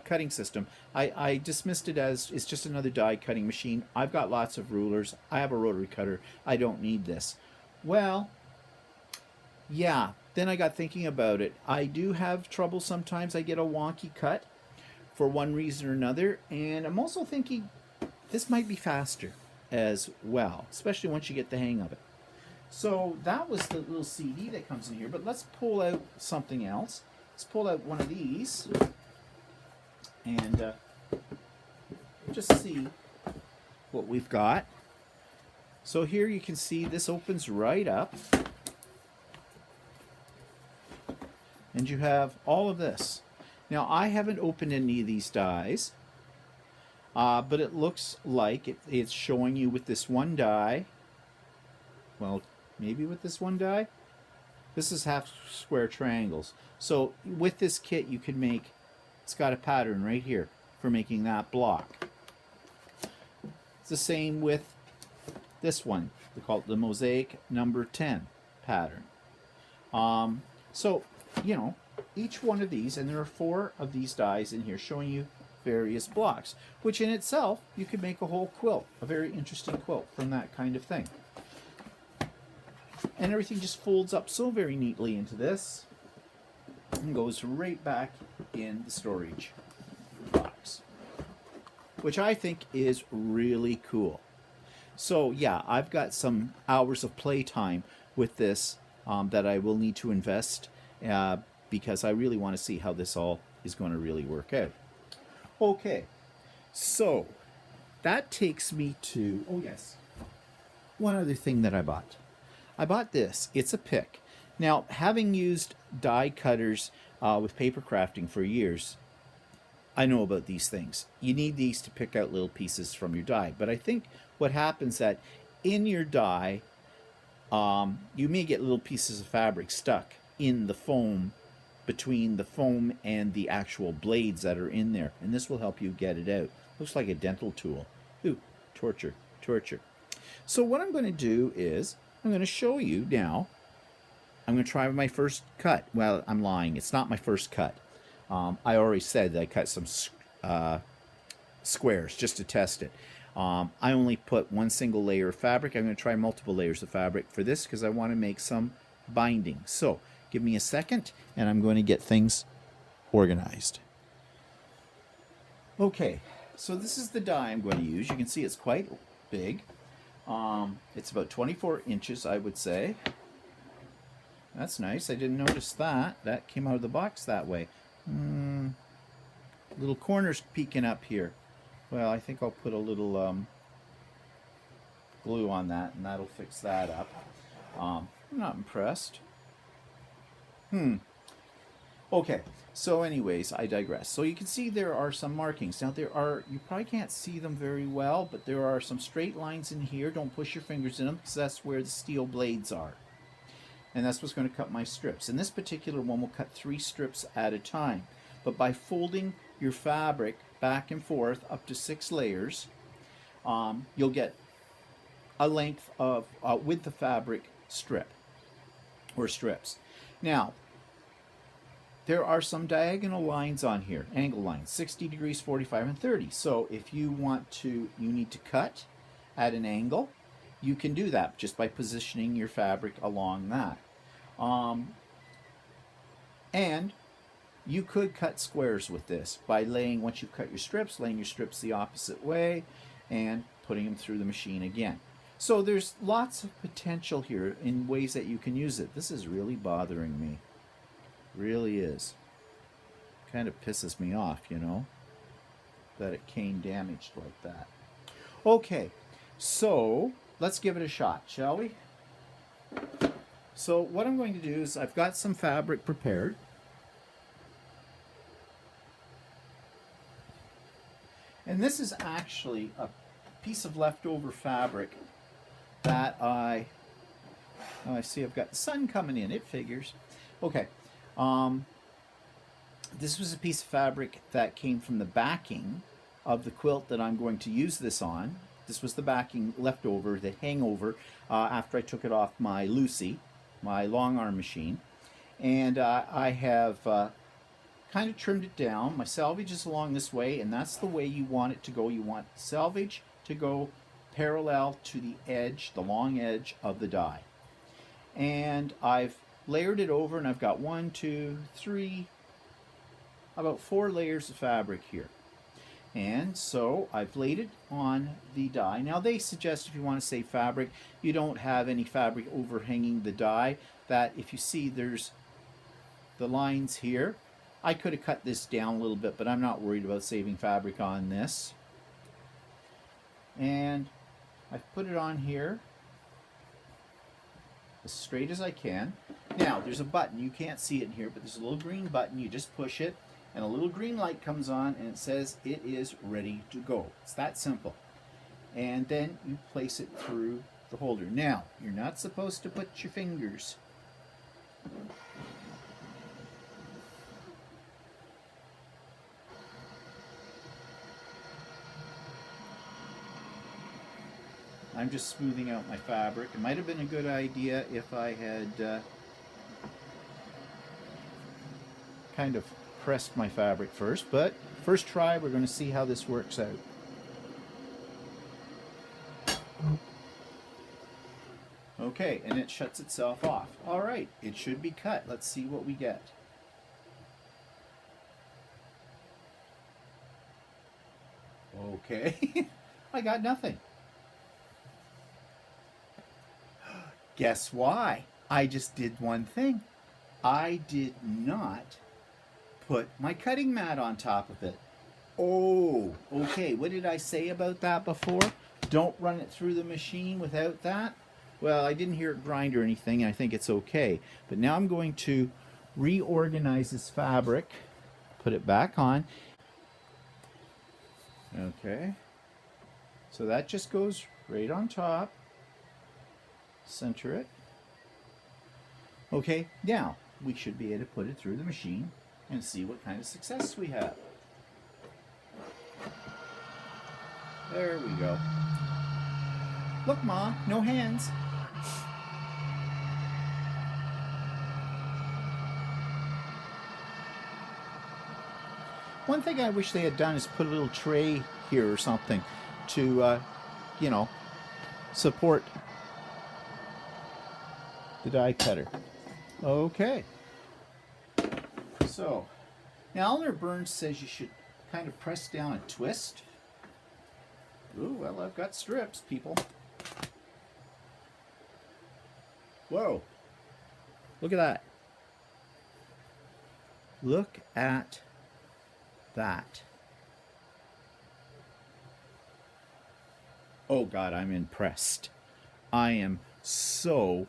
cutting system, I dismissed it as it's just another die cutting machine. I've got lots of rulers. I have a rotary cutter. I don't need this. Well, yeah, then I got thinking about it. I do have trouble sometimes. I get a wonky cut for one reason or another, and I'm also thinking this might be faster as well, especially once you get the hang of it. So that was the little CD that comes in here, but let's pull out something else. Let's pull out one of these and just see what we've got. So here you can see this opens right up, and you have all of this. Now, I haven't opened any of these dies, but it looks like it's showing you with this one die well, maybe with this one die. This is half square triangles. So with this kit, you can make, it's got a pattern right here for making that block. It's the same with this one. They call it the Mosaic number 10 pattern. So, you know, each one of these, and there are 4 of these dies in here showing you various blocks, which in itself, you could make a whole quilt, a very interesting quilt from that kind of thing. And everything just folds up so very neatly into this and goes right back in the storage box, which I think is really cool. So yeah, I've got some hours of playtime with this that I will need to invest because I really want to see how this all is going to really work out. Okay, so that takes me to, oh yes, one other thing that I bought. I bought this. It's a pick. Now, having used die cutters with paper crafting for years, I know about these things. You need these to pick out little pieces from your die. But I think what happens that in your die, you may get little pieces of fabric stuck in the foam, between the foam and the actual blades that are in there. And this will help you get it out. Looks like a dental tool. Ooh, torture, torture. So what I'm going to do is, I'm going to show you now. I'm going to try my first cut. Well, I'm lying. It's not my first cut. I already said that I cut some squares just to test it. I only put one single layer of fabric. I'm going to try multiple layers of fabric for this because I want to make some binding. So give me a second and I'm going to get things organized. Okay, so this is the die I'm going to use. You can see it's quite big. It's about 24 inches, I would say. That's nice. I didn't notice that. That came out of the box that way. Little corners peeking up here. Well, I think I'll put a little glue on that, and that'll fix that up. I'm not impressed. Okay, so anyways, I digress. So you can see there are some markings. Now there are, you probably can't see them very well, but there are some straight lines in here. Don't push your fingers in them because that's where the steel blades are. And that's what's going to cut my strips. And this particular one will cut 3 strips at a time. But by folding your fabric back and forth up to 6 layers, you'll get a length of, with the fabric strip, or strips. Now, there are some diagonal lines on here, angle lines, 60 degrees, 45, and 30. So if you want to, you need to cut at an angle, you can do that just by positioning your fabric along that. And you could cut squares with this by laying, once you've cut your strips, laying your strips the opposite way and putting them through the machine again. So there's lots of potential here in ways that you can use it. This is really bothering me. Really is. Kind of pisses me off, you know, that it came damaged like that. Okay, so let's give it a shot, shall we? So what I'm going to do is I've got some fabric prepared. And this is actually a piece of leftover fabric that I see I've got the sun coming in, it figures. Okay. This was a piece of fabric that came from the backing of the quilt that I'm going to use this on. This was the backing leftover, the hangover, after I took it off my Lucy, my long arm machine. And I have kind of trimmed it down. My selvage is along this way, and that's the way you want it to go. You want selvage to go parallel to the edge, the long edge of the die. And I've layered it over, and I've got 1, 2, 3, about 4 layers of fabric here. And so I've laid it on the die. Now they suggest if you want to save fabric, you don't have any fabric overhanging the die, that if you see there's the lines here, I could have cut this down a little bit, but I'm not worried about saving fabric on this. And I've put it on here as straight as I can. Now there's a button, you can't see it in here, but there's a little green button. You just push it and a little green light comes on and it says it is ready to go. It's that simple. And then you place it through the holder. Now, you're not supposed to put your fingers. I'm just smoothing out my fabric. It might have been a good idea if I had kind of pressed my fabric first, but first try, we're going to see how this works out. Okay, and it shuts itself off. All right, it should be cut. Let's see what we get. Okay, I got nothing. Guess why? I just did one thing. I did not put my cutting mat on top of it. Oh, okay. What did I say about that before? Don't run it through the machine without that. Well, I didn't hear it grind or anything. I think it's okay. But now I'm going to reorganize this fabric, put it back on. Okay. So that just goes right on top. Center it. Okay, now we should be able to put it through the machine and see what kind of success we have. There we go. Look, Ma, no hands. One thing I wish they had done is put a little tray here or something to, you know, support the die cutter. Okay. So, now Eleanor Burns says you should kind of press down and twist. Ooh, well, I've got strips, people. Whoa. Look at that. Look at that. Oh, God, I'm impressed. I am so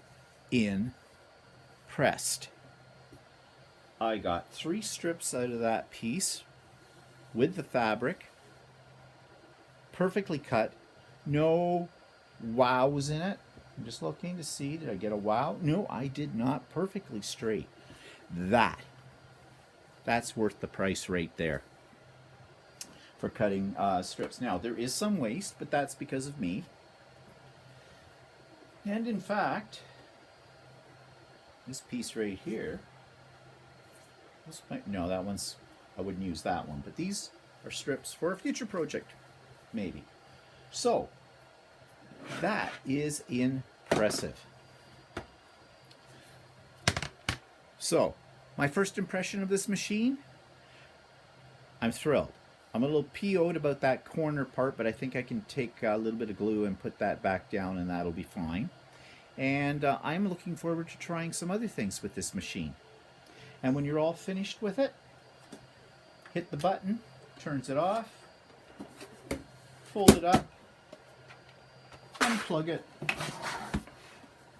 impressed. I got 3 strips out of that piece with the fabric. Perfectly cut. No wows in it. I'm just looking to see, did I get a wow? No, I did not. Perfectly straight. That's worth the price right there for cutting strips. Now, there is some waste, but that's because of me. And in fact, this piece right here, no, that one's, I wouldn't use that one, but these are strips for a future project, maybe. So, that is impressive. So, my first impression of this machine, I'm thrilled. I'm a little PO'd about that corner part, but I think I can take a little bit of glue and put that back down and that'll be fine. And I'm looking forward to trying some other things with this machine. And when you're all finished with it, hit the button, turns it off, fold it up, unplug it,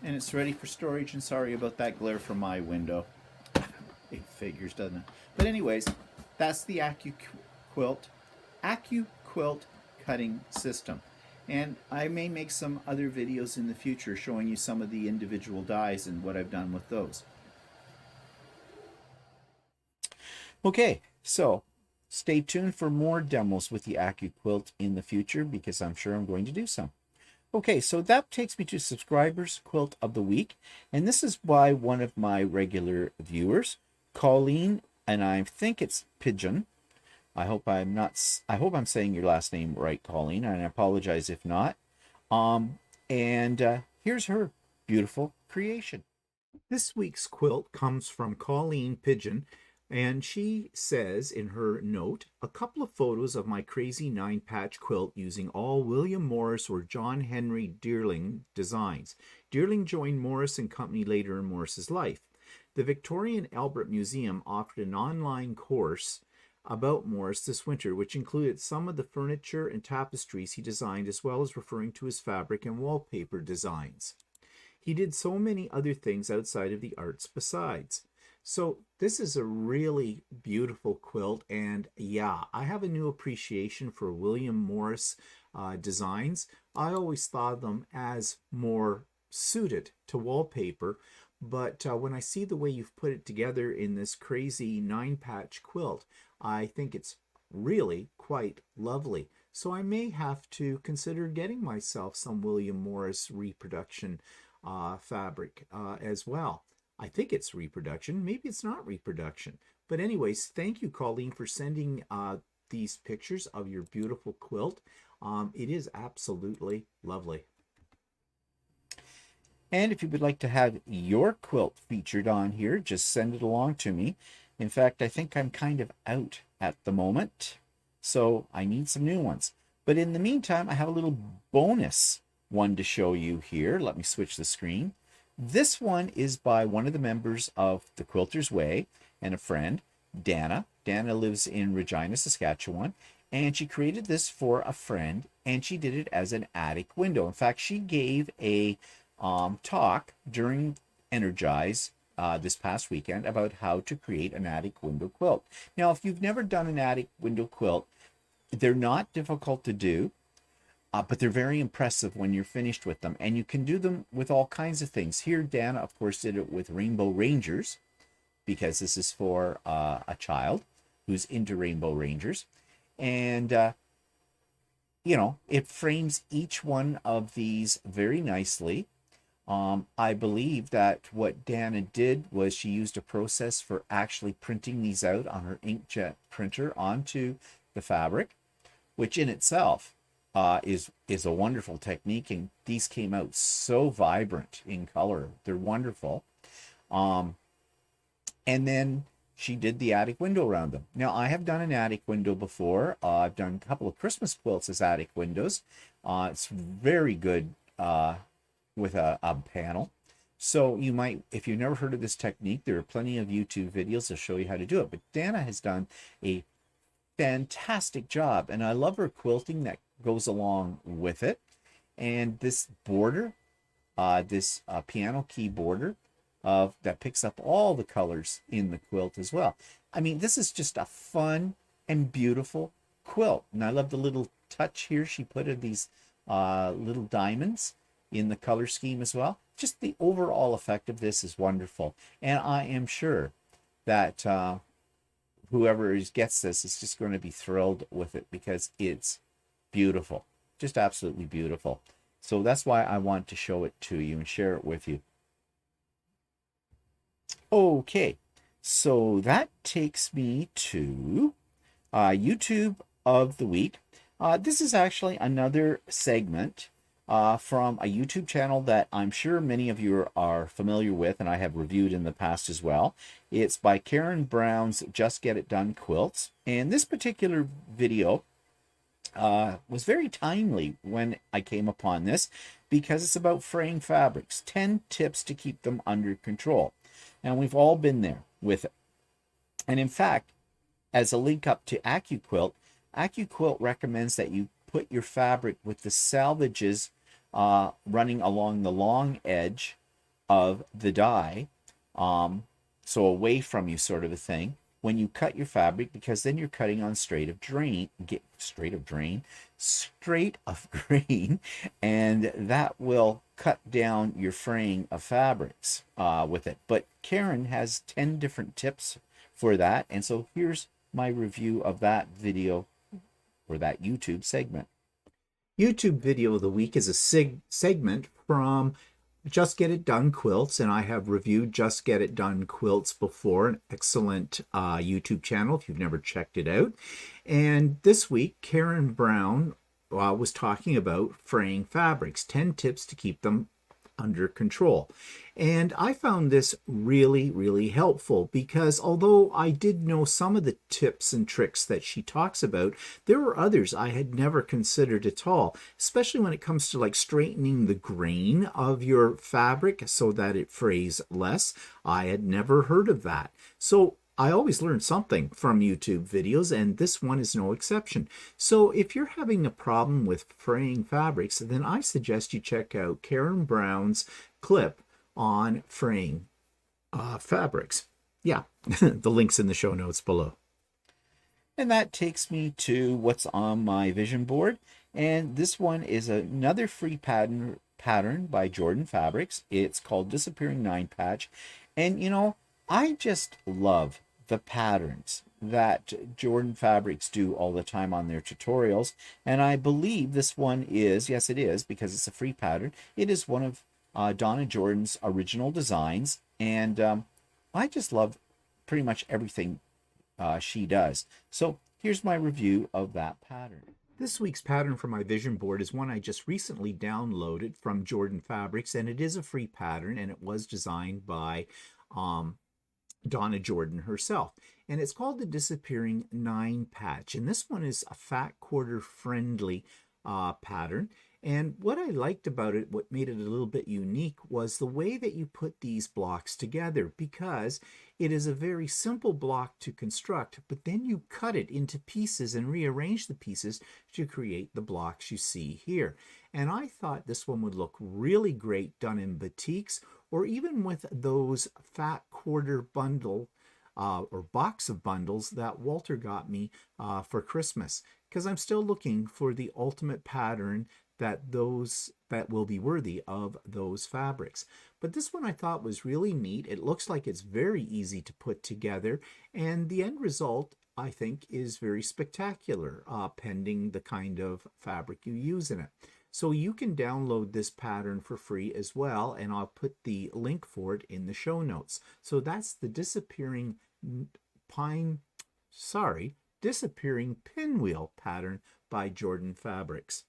and it's ready for storage. And sorry about that glare from my window. It figures, doesn't it? But anyways, that's the AccuQuilt cutting system. And I may make some other videos in the future showing you some of the individual dies and what I've done with those. Okay, so stay tuned for more demos with the AccuQuilt in the future because I'm sure I'm going to do some. Okay, so that takes me to subscribers quilt of the week, and this is by one of my regular viewers, Colleen, and I think it's Pigeon. I hope I'm saying your last name right, Colleen, and I apologize if not. Here's her beautiful creation. This week's quilt comes from Colleen Pigeon, and she says in her note, a couple of photos of my crazy 9-patch quilt using all William Morris or John Henry Dearling designs. Dearling joined Morris and Company later in Morris's life. The Victorian Albert Museum offered an online course about Morris this winter, which included some of the furniture and tapestries he designed, as well as referring to his fabric and wallpaper designs. He did so many other things outside of the arts besides. So this is a really beautiful quilt, and yeah, I have a new appreciation for William Morris designs. I always thought of them as more suited to wallpaper, but when I see the way you've put it together in this crazy 9-patch quilt, I think it's really quite lovely. So I may have to consider getting myself some William Morris reproduction fabric as well. I think it's reproduction. Maybe it's not reproduction. But anyways, thank you, Colleen, for sending these pictures of your beautiful quilt. It is absolutely lovely. And if you would like to have your quilt featured on here, just send it along to me. In fact, I think I'm kind of out at the moment, so I need some new ones. But in the meantime, I have a little bonus one to show you here. Let me switch the screen. This one is by one of the members of the Quilter's Way and a friend, Dana. Dana lives in Regina, Saskatchewan, and she created this for a friend, and she did it as an attic window. In fact, she gave a talk during Energize this past weekend about how to create an attic window quilt. Now, if you've never done an attic window quilt, they're not difficult to do. But they're very impressive when you're finished with them. And you can do them with all kinds of things. Here, Dana, of course, did it with Rainbow Rangers, because this is for a child who's into Rainbow Rangers. And, it frames each one of these very nicely. I believe that what Dana did was she used a process for actually printing these out on her inkjet printer onto the fabric, which in itself is a wonderful technique, and these came out so vibrant in color. They're wonderful. Um, and then she did the attic window around them. Now, I have done an attic window before. I've done a couple of Christmas quilts as attic windows. It's very good with a panel. So you might, if you've never heard of this technique, there are plenty of YouTube videos that show you how to do it. But Dana has done a fantastic job, and I love her quilting that goes along with it. And this border, this piano key border that picks up all the colors in the quilt as well. I mean, this is just a fun and beautiful quilt. And I love the little touch here she put of these little diamonds in the color scheme as well. Just the overall effect of this is wonderful. And I am sure that whoever gets this is just going to be thrilled with it, because it's beautiful, just absolutely beautiful. So that's why I want to show it to you and share it with you. Okay, so that takes me to YouTube of the week. This is actually another segment from a YouTube channel that I'm sure many of you are familiar with, and I have reviewed in the past as well. It's by Karen Brown's Just Get It Done Quilts. And this particular video was very timely when I came upon this, because it's about fraying fabrics, 10 tips to keep them under control. And we've all been there with it. And in fact, as a link up to AccuQuilt, AccuQuilt recommends that you put your fabric with the salvages running along the long edge of the die, so away from you, sort of a thing, when you cut your fabric, because then you're cutting on straight of grain, and that will cut down your fraying of fabrics with it. But Karen has 10 different tips for that, and so here's my review of that video, or that YouTube segment. YouTube video of the week is a segment from Just Get It Done Quilts, and I have reviewed Just Get It Done Quilts before, an excellent YouTube channel if you've never checked it out. And this week, Karen Brown was talking about fraying fabrics, 10 tips to keep them under control. And I found this really, really helpful, because although I did know some of the tips and tricks that she talks about, there were others I had never considered at all, especially when it comes to like straightening the grain of your fabric so that it frays less. I had never heard of that. So I always learn something from YouTube videos, and this one is no exception. So if you're having a problem with fraying fabrics, then I suggest you check out Karen Brown's clip on fraying fabrics. yeah, the link's in the show notes below. And that takes me to what's on my vision board. And this one is another free pattern by Jordan Fabrics. It's called Disappearing Nine Patch. And I just love the patterns that Jordan Fabrics do all the time on their tutorials. And I believe this one is, yes, it is, because it's a free pattern. It is one of Donna Jordan's original designs. And I just love pretty much everything she does. So here's my review of that pattern. This week's pattern for my vision board is one I just recently downloaded from Jordan Fabrics, and it is a free pattern, and it was designed by Donna Jordan herself. And it's called the Disappearing Nine Patch. And this one is a fat quarter friendly pattern. And what I liked about it, what made it a little bit unique, was the way that you put these blocks together, because it is a very simple block to construct, but then you cut it into pieces and rearrange the pieces to create the blocks you see here. And I thought this one would look really great done in batiks, or even with those fat quarter bundle or box of bundles that Walter got me for Christmas, because I'm still looking for the ultimate pattern that will be worthy of those fabrics. But this one I thought was really neat. It looks like it's very easy to put together, and the end result I think is very spectacular, pending the kind of fabric you use in it. So you can download this pattern for free as well, and I'll put the link for it in the show notes. So that's the Disappearing Pinwheel pattern by Jordan Fabrics.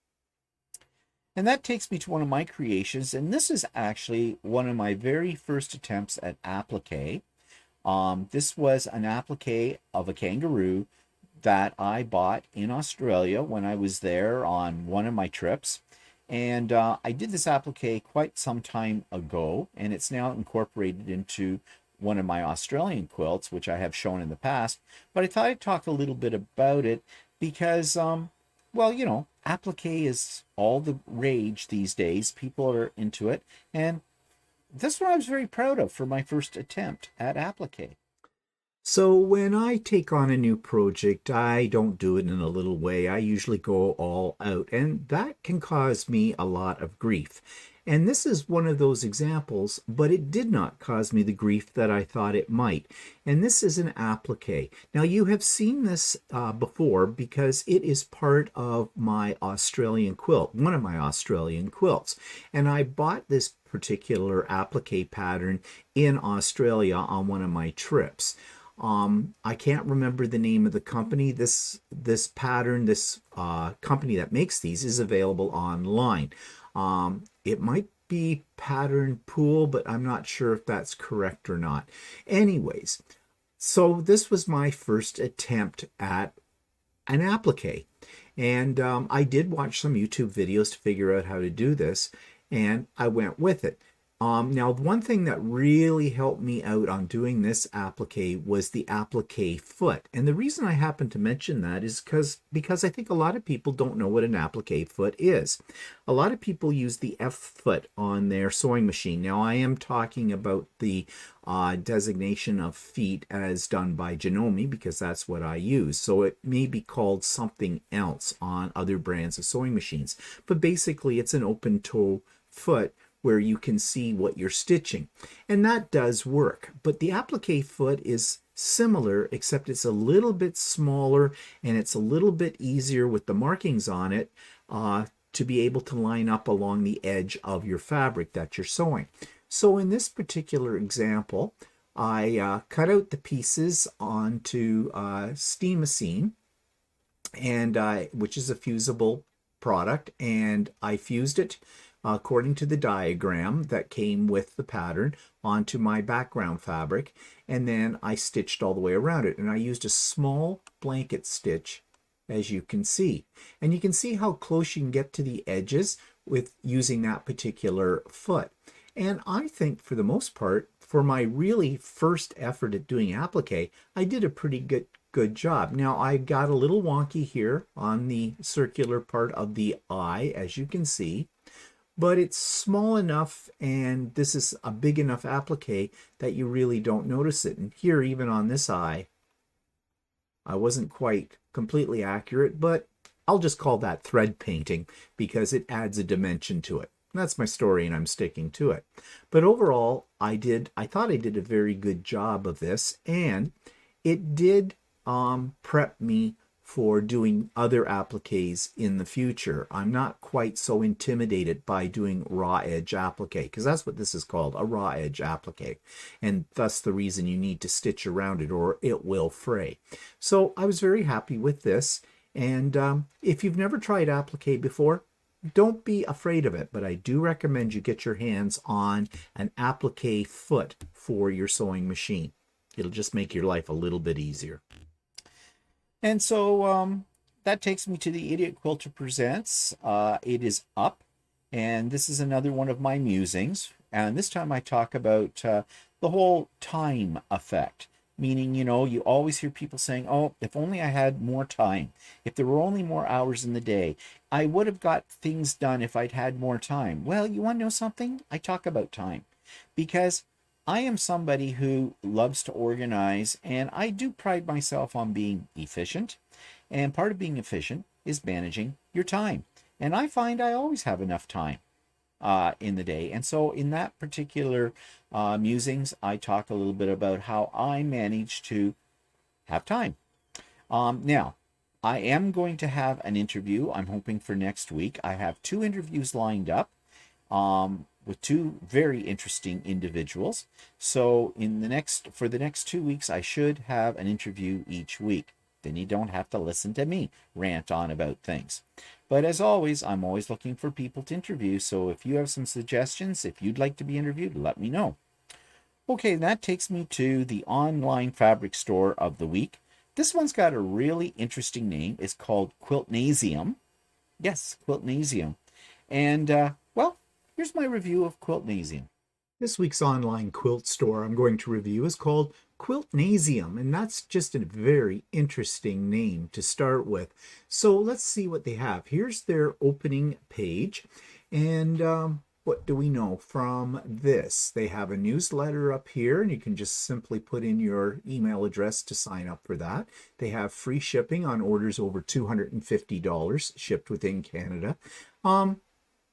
And that takes me to one of my creations, and this is actually one of my very first attempts at applique. This was an applique of a kangaroo that I bought in Australia when I was there on one of my trips. And I did this applique quite some time ago, and it's now incorporated into one of my Australian quilts, which I have shown in the past. But I thought I'd talk a little bit about it because, well, applique is all the rage these days. People are into it. And this one I was very proud of for my first attempt at applique. So when I take on a new project, I don't do it in a little way. I usually go all out, and that can cause me a lot of grief. And this is one of those examples, but it did not cause me the grief that I thought it might. And this is an applique. Now you have seen this before because it is part of my Australian quilt, one of my Australian quilts. And I bought this particular applique pattern in Australia on one of my trips. I can't remember the name of the company. This pattern, this company that makes these is available online. It might be Pattern Pool, but I'm not sure if that's correct or not. Anyways, so this was my first attempt at an applique. And I did watch some YouTube videos to figure out how to do this, and I went with it. Now, one thing that really helped me out on doing this applique was the applique foot. And the reason I happen to mention that is because I think a lot of people don't know what an applique foot is. A lot of people use the F foot on their sewing machine. Now, I am talking about the designation of feet as done by Janome because that's what I use. So it may be called something else on other brands of sewing machines. But basically, it's an open toe foot where you can see what you're stitching. And that does work. But the applique foot is similar, except it's a little bit smaller and it's a little bit easier with the markings on it to be able to line up along the edge of your fabric that you're sewing. So in this particular example, I cut out the pieces onto Steam-A-Seam, and which is a fusible product, and I fused it according to the diagram that came with the pattern onto my background fabric, and then I stitched all the way around it, and I used a small blanket stitch, as you can see. And you can see how close you can get to the edges with using that particular foot. And I think for the most part, for my really first effort at doing applique, I did a pretty good job. Now I got a little wonky here on the circular part of the eye, as you can see, but it's small enough and this is a big enough applique that you really don't notice it. And here, even on this eye, I wasn't quite completely accurate, but I'll just call that thread painting because it adds a dimension to it. That's my story and I'm sticking to it. But overall, I thought I did a very good job of this, and it did prep me for doing other appliques in the future. I'm not quite so intimidated by doing raw edge applique, because that's what this is called, a raw edge applique, and thus the reason you need to stitch around it or it will fray. So I was very happy with this, and if you've never tried applique before, don't be afraid of it, but I do recommend you get your hands on an applique foot for your sewing machine. It'll just make your life a little bit easier. And so that takes me to the Idiot Quilter Presents. It is up, and this is another one of my musings. And this time I talk about the whole time effect. Meaning, you always hear people saying, oh, if only I had more time. If there were only more hours in the day, I would have got things done if I'd had more time. Well, you want to know something? I talk about time because I am somebody who loves to organize, and I do pride myself on being efficient. And part of being efficient is managing your time. And I find I always have enough time in the day. And so in that particular musings, I talk a little bit about how I manage to have time. Now, I am going to have an interview. I'm hoping for next week. I have 2 interviews lined up with 2 very interesting individuals. So for the next 2 weeks, I should have an interview each week. Then you don't have to listen to me rant on about things. But as always, I'm always looking for people to interview. So if you have some suggestions, if you'd like to be interviewed, let me know. Okay, that takes me to the online fabric store of the week. This one's got a really interesting name. It's called Quiltnasium. Yes, Quiltnasium. And, well, here's my review of Quiltnasium. This week's online quilt store I'm going to review is called Quiltnasium, and that's just a very interesting name to start with. So let's see what they have. Here's their opening page, and what do we know from this? They have a newsletter up here, and you can just simply put in your email address to sign up for that. They have free shipping on orders over $250 shipped within Canada.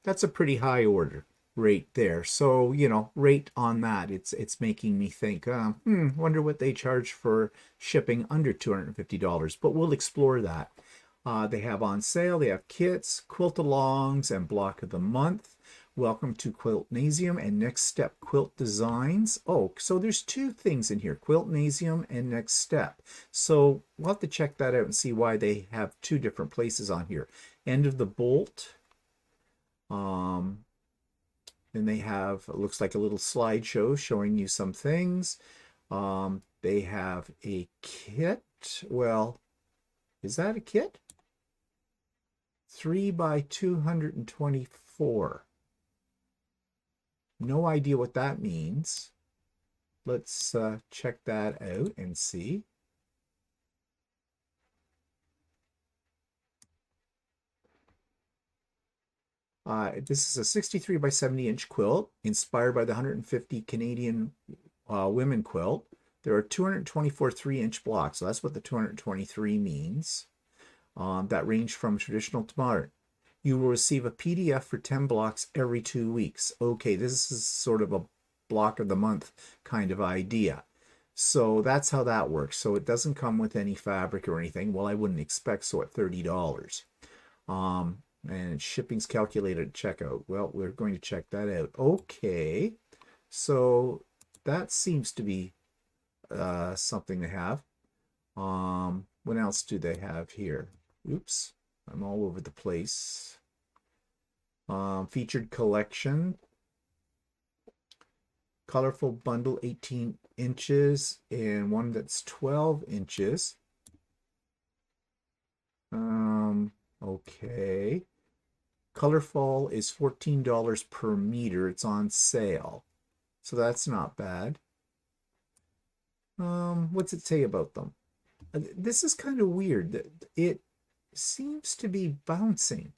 That's a pretty high order rate there. So, rate on that, it's making me think, wonder what they charge for shipping under $250, but we'll explore that. They have on sale, they have kits, quilt-alongs, and block of the month. Welcome to Quiltnasium and Next Step Quilt Designs. Oh, so there's 2 things in here, Quiltnasium and Next Step. So we'll have to check that out and see why they have 2 different places on here. End of the bolt. Then they have, it looks like a little slideshow showing you some things. They have a kit. Well, is that a kit? 3 by 224. No idea what that means. Let's check that out and see. This is a 63 by 70 inch quilt inspired by the 150 Canadian women quilt. There are 224 3-inch blocks, so that's what the 223 means. That range from traditional to modern. You will receive a PDF for 10 blocks every 2 weeks. Okay, this is sort of a block of the month kind of idea. So that's how that works. So it doesn't come with any fabric or anything. Well, I wouldn't expect so at $30. And shipping's calculated at checkout. Well, we're going to check that out. Okay, so that seems to be something to have. What else do they have here? Oops, I'm all over the place. Featured collection. Colorful bundle 18 inches and one that's 12 inches. Okay. Colorful is $14 per meter. It's on sale. So that's not bad. What's it say about them? This is kind of weird. It seems to be bouncing.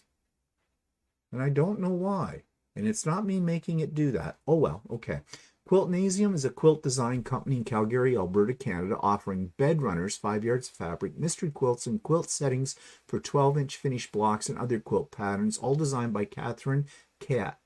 And I don't know why. And it's not me making it do that. Oh well, okay. Quiltnasium is a quilt design company in Calgary, Alberta, Canada, offering bed runners, 5 yards of fabric, mystery quilts, and quilt settings for 12-inch finished blocks and other quilt patterns, all designed by Catherine Cat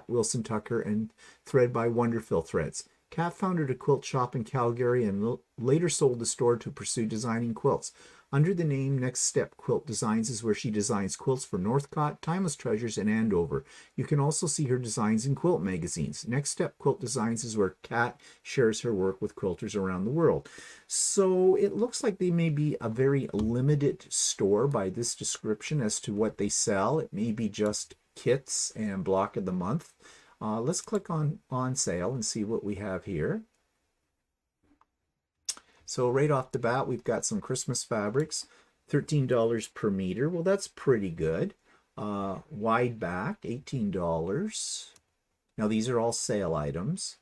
Wilson Tucker and thread by Wonderfill Threads. Cat founded a quilt shop in Calgary and later sold the store to pursue designing quilts. Under the name Next Step Quilt Designs is where she designs quilts for Northcott, Timeless Treasures, and Andover. You can also see her designs in quilt magazines. Next Step Quilt Designs is where Kat shares her work with quilters around the world. So it looks like they may be a very limited store by this description as to what they sell. It may be just kits and block of the month. Let's click on sale and see what we have here. So right off the bat, we've got some Christmas fabrics, $13 per meter. Well, that's pretty good. Wide back, $18. Now these are all sale items.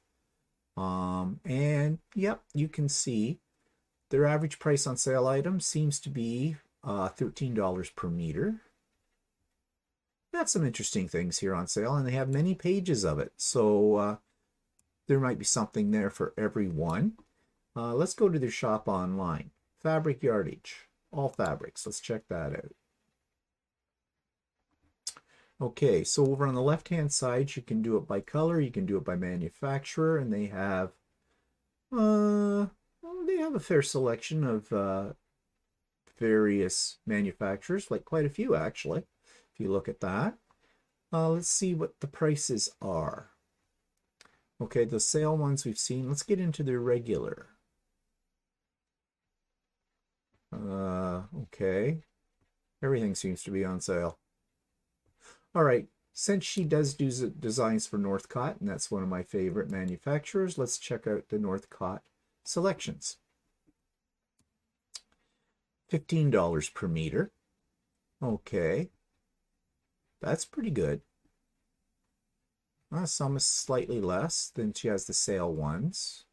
And yep, you can see their average price on sale items seems to be $13 per meter. That's some interesting things here on sale, and they have many pages of it. So there might be something there for everyone. Let's go to their shop online. Fabric yardage, all fabrics. Let's check that out. Okay, so over on the left-hand side, you can do it by color, you can do it by manufacturer, and they have a fair selection of various manufacturers, like quite a few actually, if you look at that. Let's see what the prices are. Okay, the sale ones we've seen. Let's get into their regular. Okay. Everything seems to be on sale. All right. Since she does do designs for Northcott, and that's one of my favorite manufacturers, let's check out the Northcott selections. $15 per meter. Okay. That's pretty good. Some is slightly less than she has the sale ones.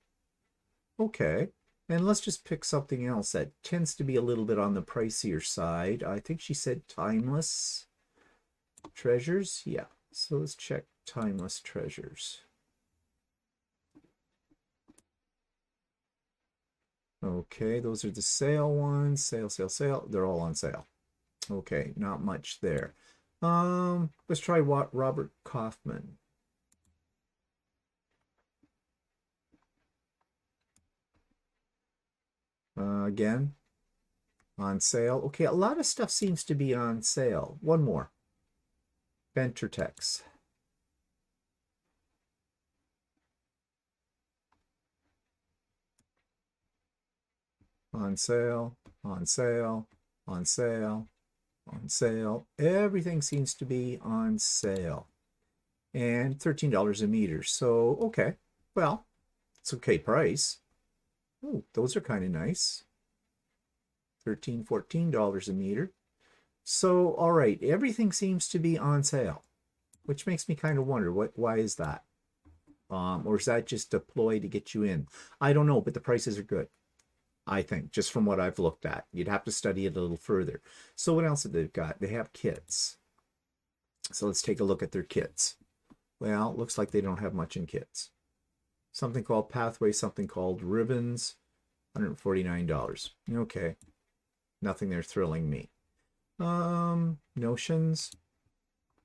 Okay. And let's just pick something else that tends to be a little bit on the pricier side. I think she said Timeless Treasures. Yeah, so let's check Timeless Treasures. Okay, those are the sale ones. Sale, sale, sale. They're all on sale. Okay, not much there. Let's try Robert Kaufman. Again, on sale. Okay, a lot of stuff seems to be on sale. One more. Venturtex. On sale, on sale, on sale, on sale. Everything seems to be on sale. And $13 a meter. So, okay. Well, it's okay price. Oh, those are kind of nice. $13, $14 a meter. So, all right, everything seems to be on sale, which makes me kind of wonder why is that? Or is that just a ploy to get you in? I don't know, but the prices are good, I think, just from what I've looked at. You'd have to study it a little further. So what else have they got? They have kits. So let's take a look at their kits. Well, looks like they don't have much in kits. Something called Pathway, something called Ribbons, $149. Okay, nothing there thrilling me. Notions,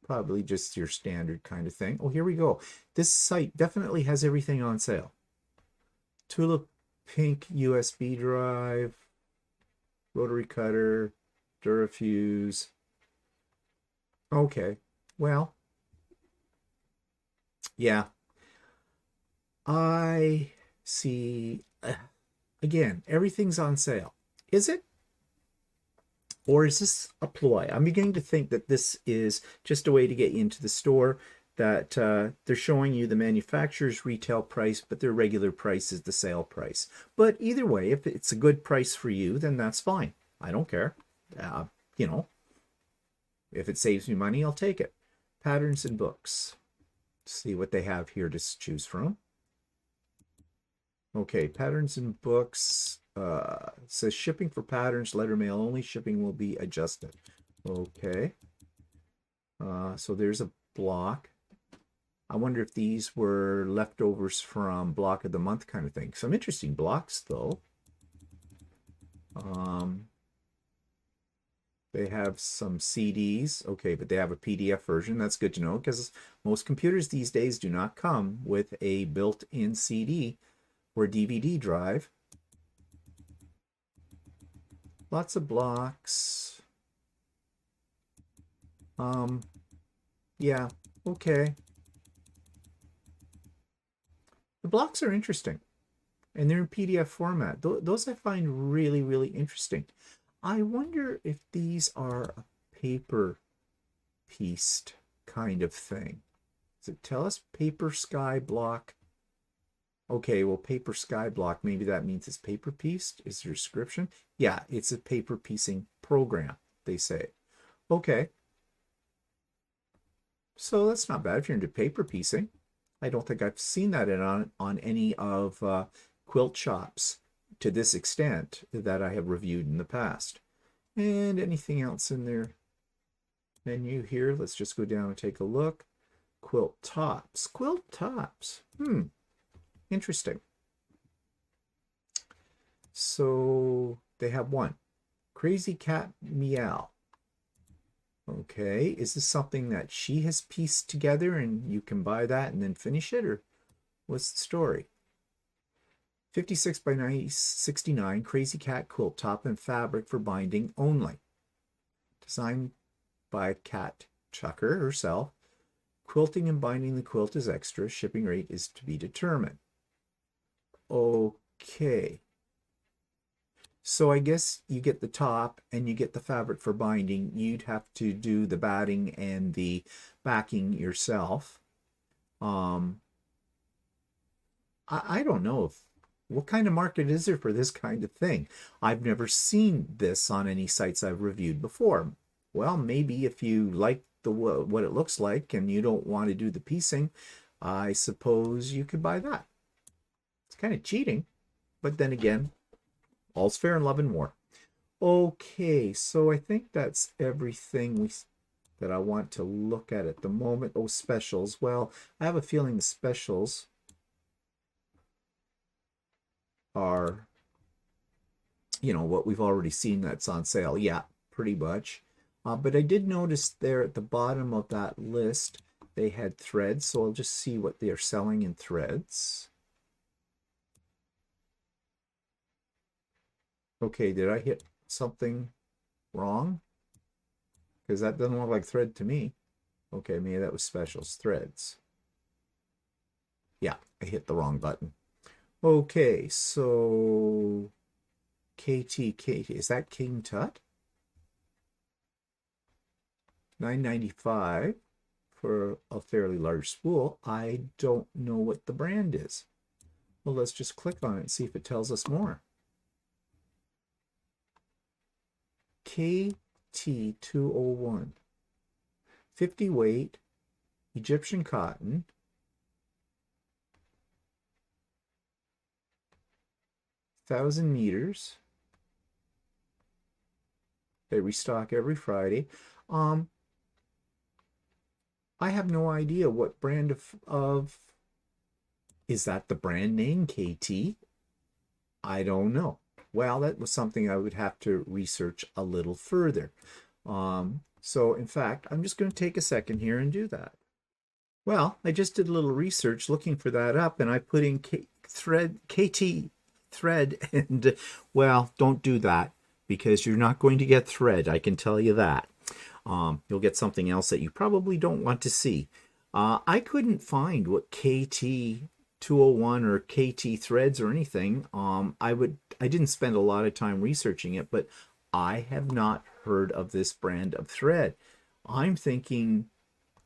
probably just your standard kind of thing. Oh, here we go. This site definitely has everything on sale. Tulip Pink USB drive, rotary cutter, Durafuse. Okay, well, yeah. I see. Again, everything's on sale. Is it? Or is this a ploy? I'm beginning to think that this is just a way to get you into the store, that they're showing you the manufacturer's retail price, but their regular price is the sale price. But either way, if it's a good price for you, then that's fine. I don't care. You know, if it saves me money, I'll take it. Patterns and books. Let's see what they have here to choose from. Okay, patterns and books. Says shipping for patterns, letter mail only. Shipping will be adjusted. Okay. So there's a block. I wonder if these were leftovers from block of the month kind of thing. Some interesting blocks though. Um, they have some CDs, okay, but they have a PDF version. That's good to know because most computers these days do not come with a built-in CD or DVD drive. Lots of blocks. Um, yeah, okay. The blocks are interesting and they're in PDF format. Those I find really, really interesting. I wonder if these are a paper pieced kind of thing. Does it tell us paper sky block? Okay, well, paper sky block, maybe that means it's paper pieced. Is there a description? Yeah, it's a paper piecing program, they say. Okay, so that's not bad if you're into paper piecing. I don't think I've seen that on any of quilt shops to this extent that I have reviewed in the past. And anything else in their menu here? Let's just go down and take a look. Quilt tops. Quilt tops. Interesting. So they have one. Crazy Cat Meow. Okay, is this something that she has pieced together and you can buy that and then finish it, or what's the story? 56 by 69 Crazy Cat quilt top and fabric for binding only. Designed by Cat Chucker herself. Quilting and binding the quilt is extra. Shipping rate is to be determined. Okay. So I guess you get the top and you get the fabric for binding. You'd have to do the batting and the backing yourself. I don't know if what kind of market is there for this kind of thing. I've never seen this on any sites I've reviewed before. Well, maybe if you like the what it looks like and you don't want to do the piecing, I suppose you could buy that. It's kind of cheating, but then again, all's fair in love and war. Okay, so I think that's everything that I want to look at the moment. Oh, specials. Well, I have a feeling the specials are, what we've already seen that's on sale. Yeah, pretty much. But I did notice there at the bottom of that list, they had threads. So I'll just see what they are selling in threads. Okay, did I hit something wrong? Because that doesn't look like thread to me. Okay, maybe that was specials. Threads. Yeah, I hit the wrong button. Okay, so KT, is that King Tut? $9.95 for a fairly large spool. I don't know what the brand is. Well, let's just click on it and see if it tells us more. KT201. 50 weight, Egyptian cotton. 1,000 meters. They restock every Friday. I have no idea what brand of is that the brand name KT? I don't know. Well, that was something I would have to research a little further. So in fact, I'm just going to take a second here and do that. Well, I just did a little research looking for that up, and I put in KT thread, and well, don't do that because you're not going to get thread. I can tell you that. You'll get something else that you probably don't want to see. I couldn't find what KT 201 or KT threads or anything. I didn't spend a lot of time researching it, but I have not heard of this brand of thread. I'm thinking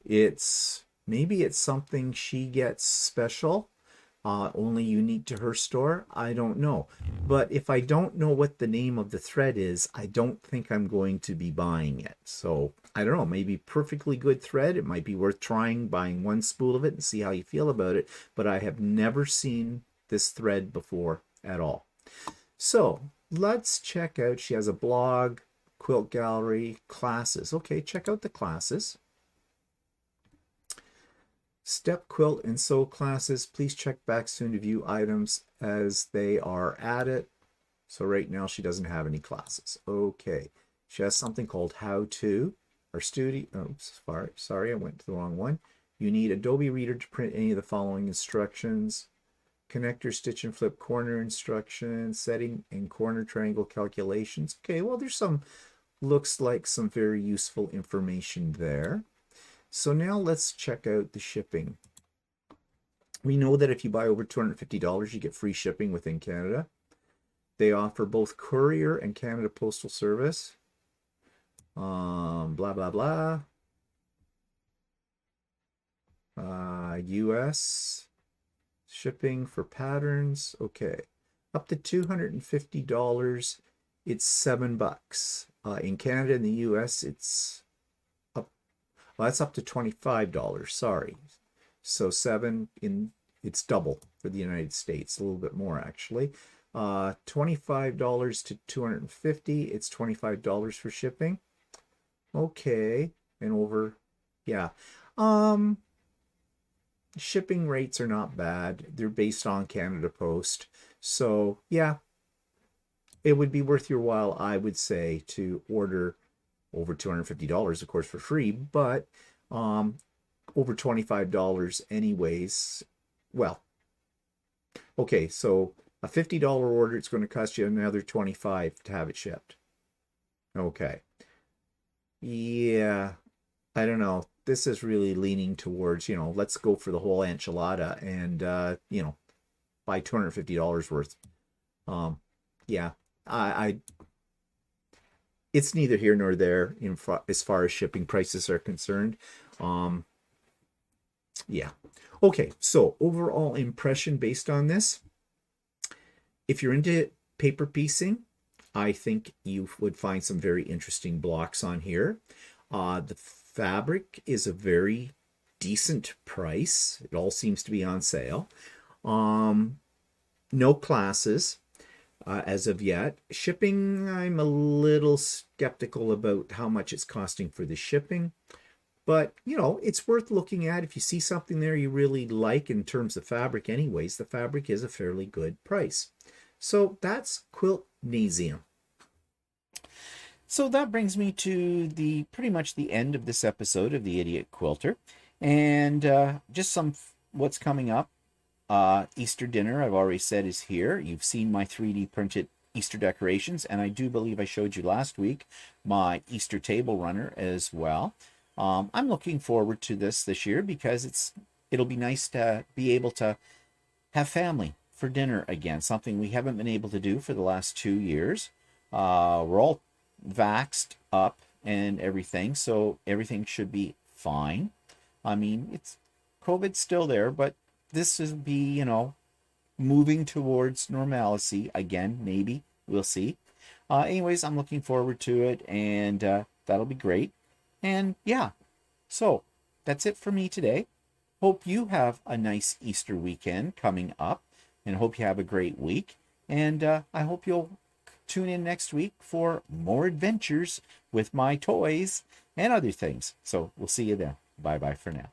maybe it's something she gets special, only unique to her store. I don't know. But if I don't know what the name of the thread is, I don't think I'm going to be buying it. So I don't know, maybe perfectly good thread. It might be worth trying, buying one spool of it and see how you feel about it. But I have never seen this thread before at all. So let's check out, she has a blog, quilt gallery, classes. Okay, check out the classes. Step quilt and sew classes. Please check back soon to view items as they are added. So right now she doesn't have any classes. Okay. She has something called How To or Studio. Oops, sorry, I went to the wrong one. You need Adobe Reader to print any of the following instructions. Connector, stitch and flip corner instructions, setting and corner triangle calculations. Okay, well, there's some, looks like some very useful information there. So now let's check out the shipping. We know that if you buy over $250, you get free shipping within Canada. They offer both courier and Canada Postal Service. Blah, blah, blah. US shipping for patterns. Okay. Up to $250, it's $7. In Canada and the US, it's up, well, that's up to $25. Sorry. So it's double for the United States, a little bit more actually. $25 to $250, it's $25 for shipping. Okay, and over, yeah. Shipping rates are not bad. They're based on Canada Post. So yeah, it would be worth your while, I would say, to order over $250, of course, for free, but over $25 anyways. Well, okay, so a $50 order, it's going to cost you another $25 to have it shipped. Okay. Yeah, I don't know. This is really leaning towards, let's go for the whole enchilada and, buy $250 worth. Yeah, I it's neither here nor there as far as shipping prices are concerned. Yeah. Okay, so overall impression based on this. If you're into paper piecing, I think you would find some very interesting blocks on here. The fabric is a very decent price. It all seems to be on sale. No classes as of yet. Shipping, I'm a little skeptical about how much it's costing for the shipping. But, it's worth looking at. If you see something there you really like in terms of fabric anyways, the fabric is a fairly good price. So that's Quiltnasium. So that brings me to pretty much the end of this episode of the Idiot Quilter. And just what's coming up. Easter dinner, I've already said, is here. You've seen my 3D printed Easter decorations, and I do believe I showed you last week my Easter table runner as well. I'm looking forward to this year because it'll be nice to be able to have family for dinner again, something we haven't been able to do for the last 2 years. We're all vaxxed up and everything, so everything should be fine. I mean, COVID's still there, but this is moving towards normalcy again, maybe. We'll see. Anyways, I'm looking forward to it, and that'll be great. And yeah, so that's it for me today. Hope you have a nice Easter weekend coming up, and hope you have a great week. And I hope you'll tune in next week for more adventures with my toys and other things. So we'll see you then. Bye-bye for now.